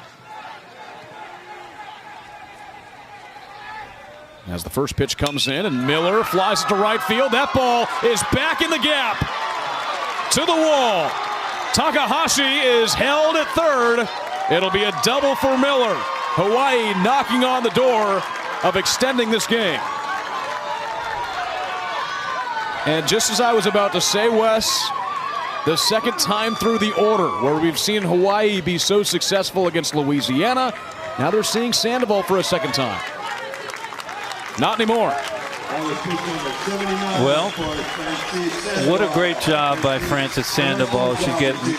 As the first pitch comes in and Miller flies it to right field. That ball is back in the gap to the wall. Takahashi is held at third. It'll be a double for Miller. Hawaii knocking on the door of extending this game. And just as I was about to say, Wes, the second time through the order where we've seen Hawaii be so successful against Louisiana, now they're seeing Sandival for a second time. Not anymore. Well, what a great job by Frances Sandival. She's getting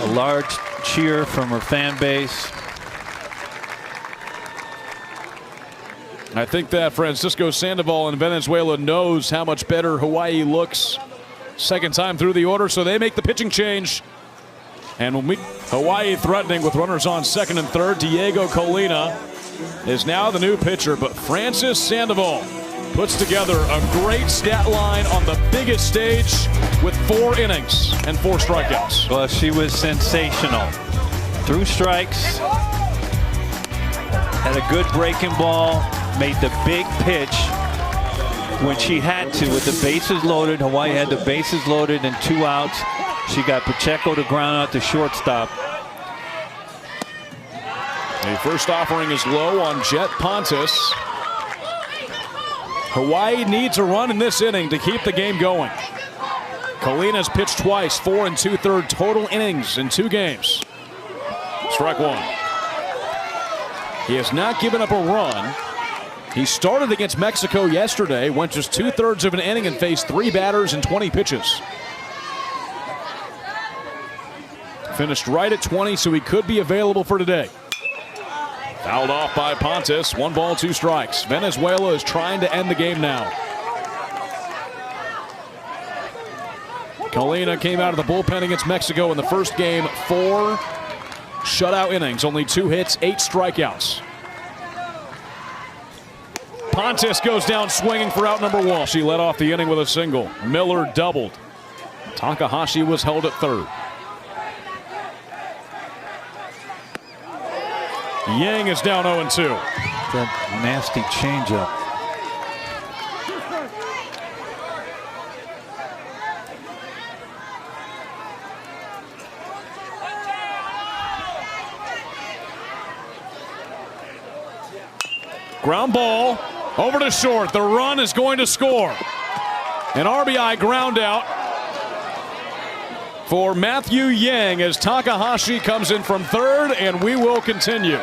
a large cheer from her fan base. I think that Francisco Sandival in Venezuela knows how much better Hawaii looks second time through the order, so they make the pitching change. And when Hawaii threatening with runners on second and third, Diego Colina is now the new pitcher, but Francis Sandival puts together a great stat line on the biggest stage with 4 innings and 4 strikeouts. Well, she was sensational. Threw strikes, had a good breaking ball, made the big pitch when she had to with the bases loaded. Hawaii had the bases loaded and 2 outs. She got Pacheco to ground out to shortstop. The first offering is low on Jet Pontus. Hawaii needs a run in this inning to keep the game going. Colina's pitched twice, 4 2/3 total innings in 2 games. Strike 1. He has not given up a run. He started against Mexico yesterday, went just 2/3 of an inning and faced 3 batters and 20 pitches. Finished right at 20, so he could be available for today. Fouled off by Pontus. 1 ball, 2 strikes. Venezuela is trying to end the game now. Colina came out of the bullpen against Mexico in the first game. 4 shutout innings, only 2 hits, 8 strikeouts. Pontus goes down swinging for out number 1. She led off the inning with a single. Miller doubled. Takahashi was held at third. Yang is down 0-2. That nasty changeup. Ground ball over to short. The run is going to score. An RBI ground out for Matthew Yang as Takahashi comes in from third, and we will continue.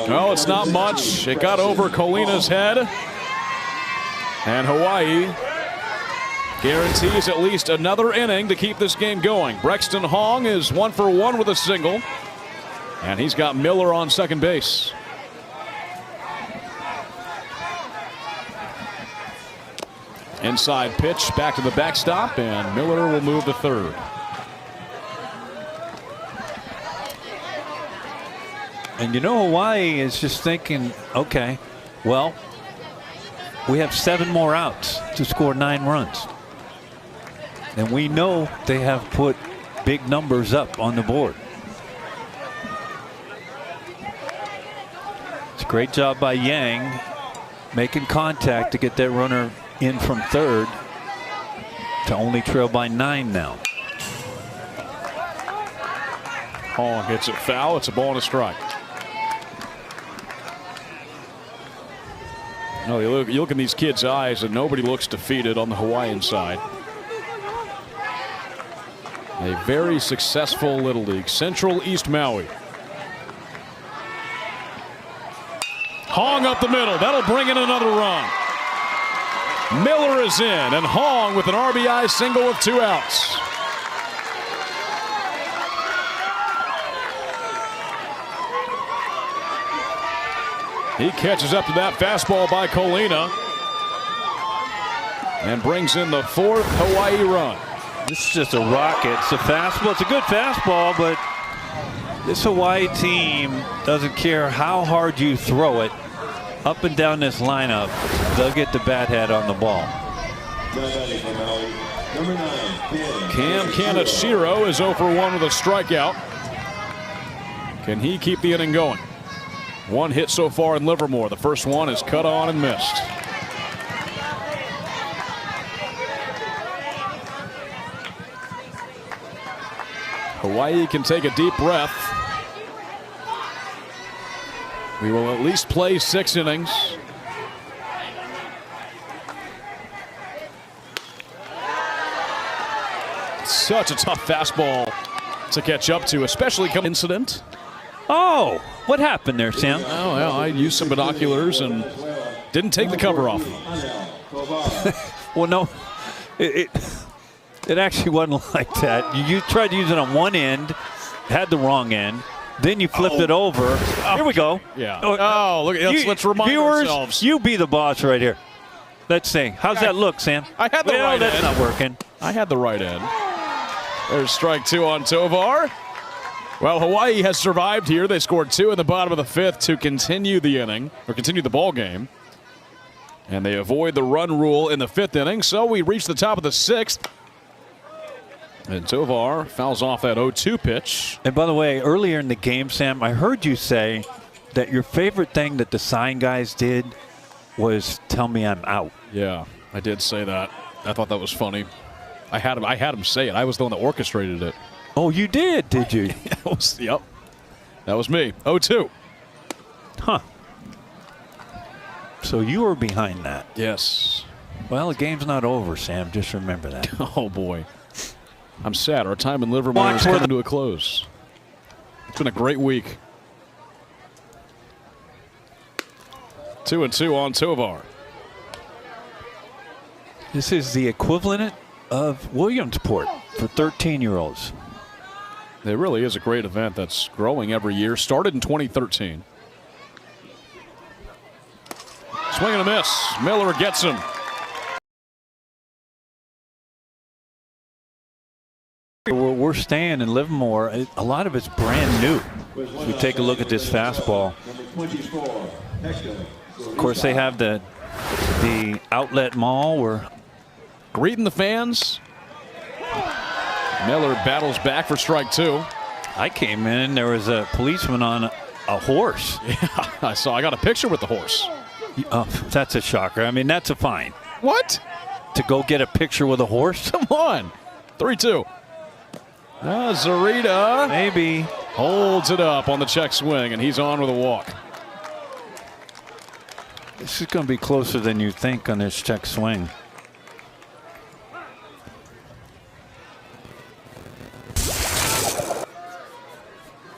No, it's not much. It got over Colina's head. And Hawaii guarantees at least another inning to keep this game going. Brexton Hong is 1 for 1 with a single. And he's got Miller on second base. Inside pitch back to the backstop, and Miller will move to third. And you know, Hawaii is just thinking, okay, well, we have 7 more outs to score 9 runs. And we know they have put big numbers up on the board. It's a great job by Yang making contact to get that runner in from third to only trail by 9 now. Hong hits it foul. It's a ball and a strike. No, you look in these kids' eyes and nobody looks defeated on the Hawaiian side. A very successful Little League. Central East Maui. Hong up the middle. That'll bring in another run. Miller is in, and Hong with an RBI single with 2 outs. He catches up to that fastball by Colina and brings in the 4th Hawaii run. This is just a rocket. It's a fastball. It's a good fastball, but this Hawaii team doesn't care how hard you throw it. Up and down this lineup, they'll get the bat head on the ball. Cam Kaneshiro is 0 for 1 with a strikeout. Can he keep the inning going? 1 hit so far in Livermore. The first one is cut on and missed. Hawaii can take a deep breath. We will at least play 6 innings. Such a tough fastball to catch up to, especially come incident. Oh, what happened there, Sam? Oh, well, I used some binoculars and didn't take the cover off. Well, It actually wasn't like that. You tried to use it on one end, had the wrong end. Then you flipped it over. Here we go. Yeah. Oh, look. Let's remind viewers, ourselves. You be the boss right here. Let's see. How's that look, Sam? I had the right that's end. not working. I had the right end. There's strike 2 on Tovar. Well, Hawaii has survived here. They scored 2 in the bottom of the 5th to continue the inning, or continue the ball game. And they avoid the run rule in the 5th inning. So we reach the top of the 6th. And Tovar fouls off that 0-2 pitch. And by the way, earlier in the game, Sam, I heard you say that your favorite thing that the sign guys did was tell me I'm out. Yeah, I did say that. I thought that was funny. I had him say it. I was the one that orchestrated it. Oh, you did you? Yep. That was me. 0-2. Huh. So you were behind that. Yes. Well, the game's not over, Sam. Just remember that. Oh, boy. I'm sad. Our time in Livermore is coming to a close. It's been a great week. 2-2 on Tovar. This is the equivalent of Williamsport for 13-year-olds. It really is a great event that's growing every year. Started in 2013. Swing and a miss. Miller gets him. We're staying in Livermore. A lot of it's brand new. If we take a look at this fastball. Of course, they have the outlet mall where Greeting the fans. Miller battles back for strike 2. I came in, there was a policeman on a horse. Yeah, I saw. I got a picture with the horse. Oh, that's a shocker. I mean, that's a fine. What? To go get a picture with a horse? Come on. 3-2. Zarita Maybe. holds it up on the check swing, and he's on with a walk. This is going to be closer than you think on this check swing.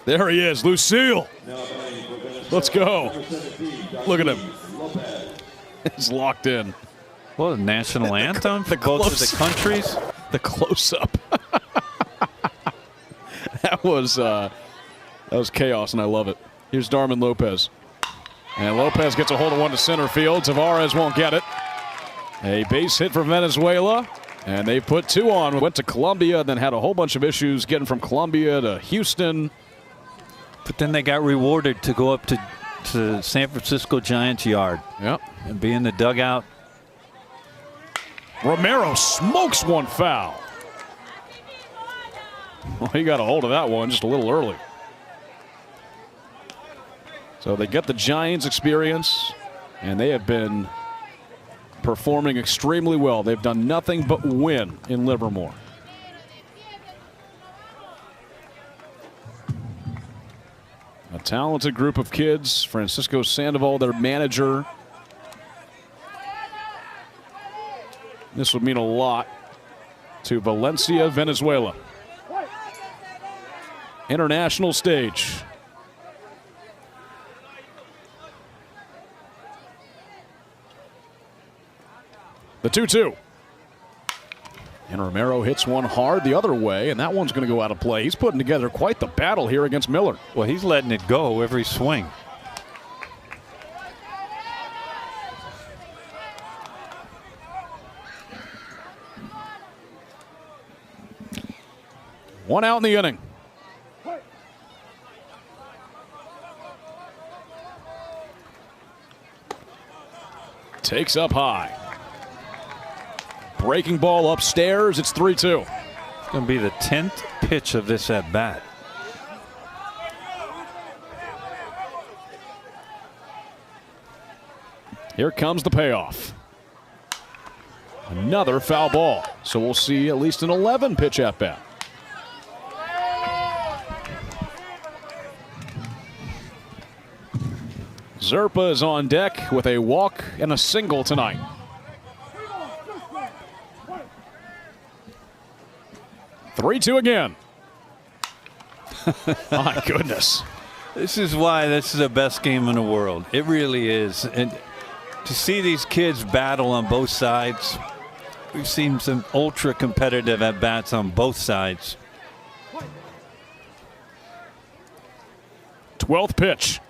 There he is, Lucille. Let's go. Look at him. He's locked in. Well, the national anthem for the both of close- the countries. The close-up. That was chaos, and I love it. Here's Darman Lopez. And Lopez gets a hold of one to center field. Tavares won't get it. A base hit for Venezuela. And they put 2 on. Went to Columbia, then had a whole bunch of issues getting from Columbia to Houston. But then they got rewarded to go up to San Francisco Giants yard. Yep. And be in the dugout. Romero smokes one foul. Well, he got a hold of that one just a little early. So they get the Giants experience, and they have been performing extremely well. They've done nothing but win in Livermore. A talented group of kids. Francisco Sandival, their manager. This would mean a lot to Valencia, Venezuela. International stage. The 2-2. And Romero hits one hard the other way, and that one's going to go out of play. He's putting together quite the battle here against Miller. Well, he's letting it go every swing. One out in the inning. Takes up high. Breaking ball upstairs. It's 3-2. It's going to be the 10th pitch of this at bat. Here comes the payoff. Another foul ball. So we'll see at least an 11 pitch at bat. Zerpa is on deck with a walk and a single tonight. Three-two again. My goodness. This is why this is the best game in the world. It really is. And to see these kids battle on both sides, We've seen some ultra competitive at bats on both sides. 12th pitch.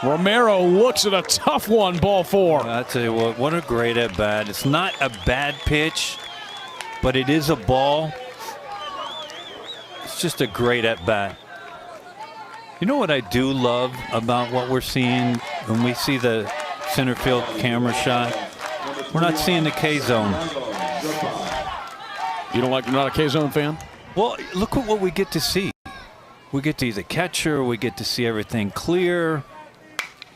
Romero looks at a tough one, ball 4. I tell you what a great at bat. It's not a bad pitch, but it is a ball. It's just a great at bat. You know what I do love about what we're seeing when we see the center field camera shot? We're not seeing the K zone. You don't like, you're not a K zone fan? Well, look at what we get to see. We get to see the catcher. We get to see everything clear.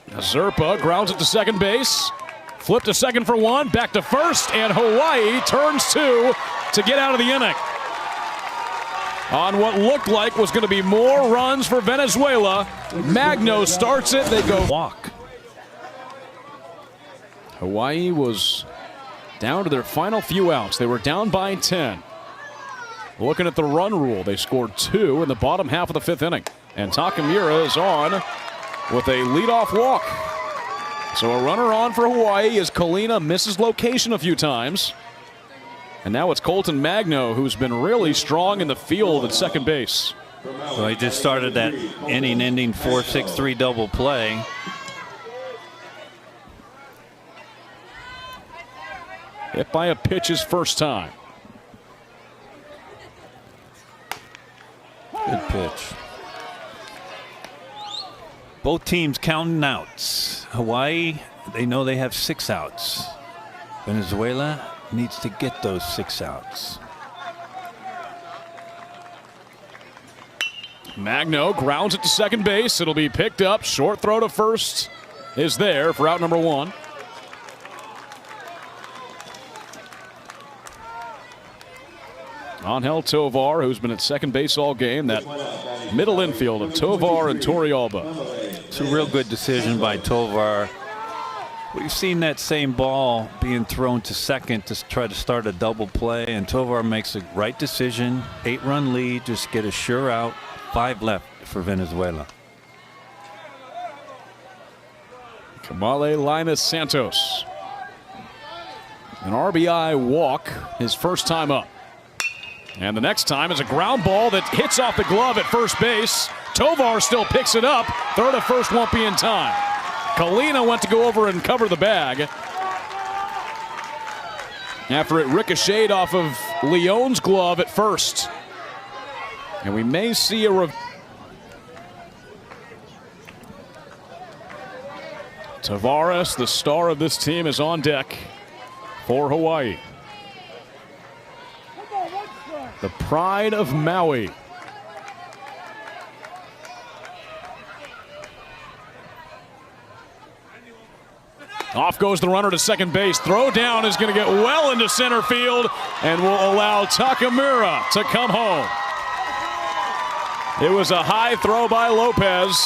Zerpa grounds it to second base. Flip to second for 1. Back to first. And Hawaii turns 2 to get out of the inning. On what looked like was going to be more runs for Venezuela. Magno starts it. They go walk. Hawaii was down to their final few outs. They were down by 10. Looking at the run rule, they scored 2 in the bottom half of the 5th inning. And Takamura is on with a leadoff walk. So a runner on for Hawaii as Colina misses location a few times. And now it's Colton Magno, who's been really strong in the field at second base. So he just started that inning-ending 4-6-3 double play. Hit by a pitch his first time. Good pitch. Both teams counting outs. Hawaii, they know they have 6 outs. Venezuela needs to get those 6 outs. Magno grounds it to second base. It'll be picked up. Short throw to first is there for out number 1. Angel Tovar, who's been at second base all game. That middle infield of Tovar and Torrealba. It's a real good decision by Tovar. We've seen that same ball being thrown to second to try to start a double play, and Tovar makes the right decision. 8-run lead, just get a sure out. 5 left for Venezuela. Kamale Linus Santos. An RBI walk his first time up. And the next time is a ground ball that hits off the glove at first base. Tovar still picks it up. Third of first won't be in time. Colina went to go over and cover the bag after it ricocheted off of Leon's glove at first. And we may see a Tavares, the star of this team, is on deck for Hawaii. The pride of Maui. Off goes the runner to second base. Throw down is going to get well into center field and will allow Takamura to come home. It was a high throw by Lopez.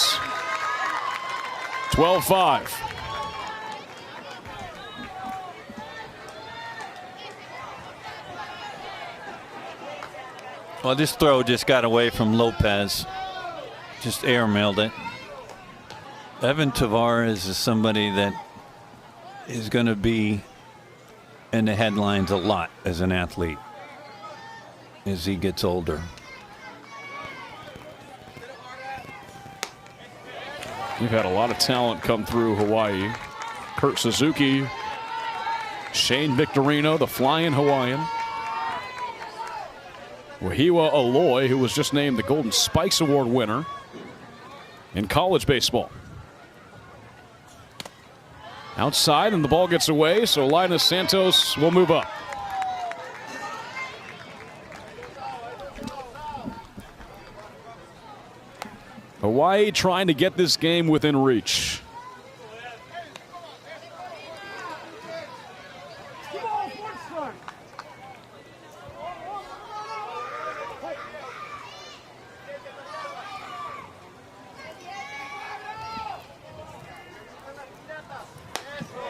12-5. Well, this throw just got away from Lopez. Just airmailed it. Evan Tavares is somebody that is going to be in the headlines a lot as an athlete as he gets older. We've had a lot of talent come through Hawaii. Kurt Suzuki, Shane Victorino, the flying Hawaiian. Wahiwa Aloy, who was just named the Golden Spikes Award winner in college baseball. Outside, and the ball gets away, so Linus Santos will move up. Hawaii trying to get this game within reach.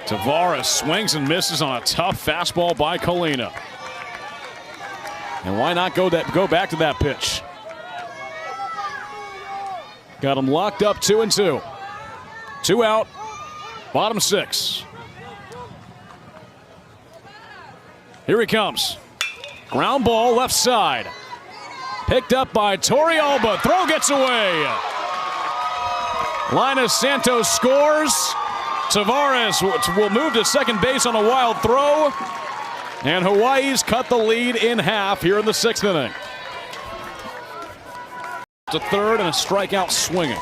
Tavares swings and misses on a tough fastball by Colina. And why not go back to that pitch? Got him locked up 2-2. 2 out, bottom 6. Here he comes. Ground ball left side. Picked up by Torrealba. Throw gets away. Linus Santos scores. Tavares will move to second base on a wild throw. And Hawaii's cut the lead in half here in the 6th inning. To third and a strikeout swinging.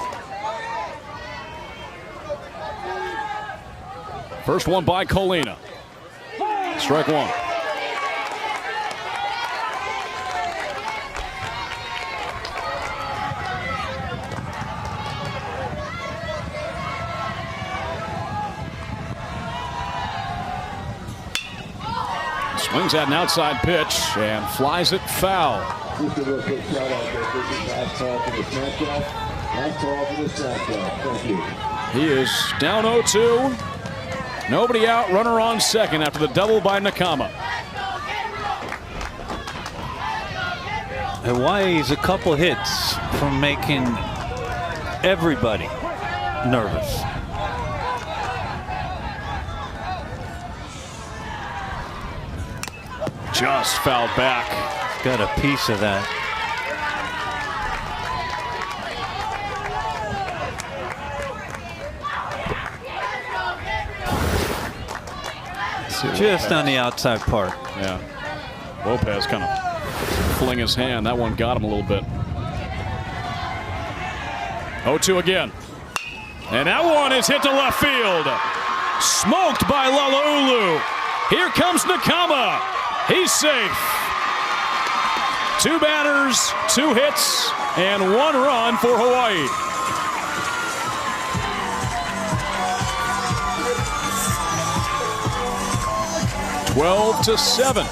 First one by Colina. Strike one. Swings at an outside pitch and flies it foul. Just a real quick shout out there. This is last call for the snapshot. Last call for the snapshot. Thank you. He is down 0-2. Nobody out. Runner on second after the double by Nakama. Hawaii's a couple hits from making everybody nervous. Just fouled back. Got a piece of that. Just on the outside part. Yeah. Lopez kind of fling his hand. That one got him a little bit. 0-2 again. And that one is hit to left field. Smoked by Lalaulu. Here comes Nakama. He's safe. 2 batters, 2 hits, and 1 run for Hawaii. (12-7).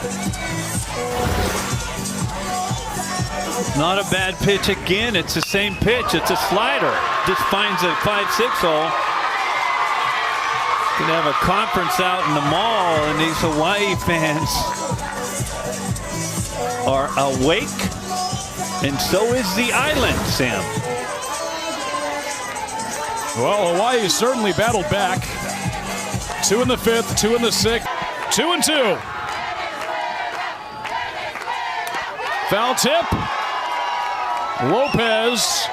Not a bad pitch again. It's the same pitch. It's a slider. Just finds a 5-6 hole. Gonna have a conference out in the mall, and these Hawaii fans are awake, and so is the island, Sam. Well, Hawaii certainly battled back. 2 in the 5th, 2 in the 6th, 2-2. Foul tip. Lopez.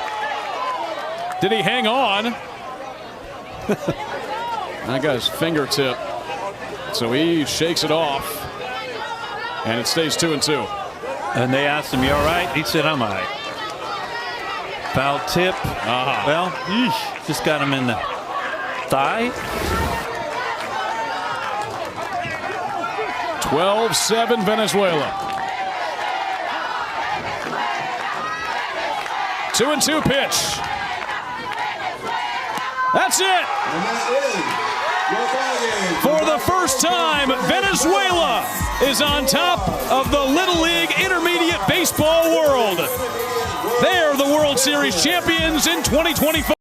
Did he hang on? That guy's fingertip. So he shakes it off. And it stays 2-2. And they asked him, "You all right?" He said, "I'm all right." Foul tip. Well, just got him in the thigh. 12-7 Venezuela. 2-2 pitch. That's it. And that is your ballgame. For the first time, Venezuela is on top of the Little League Intermediate Baseball world. They're the World Series champions in 2025.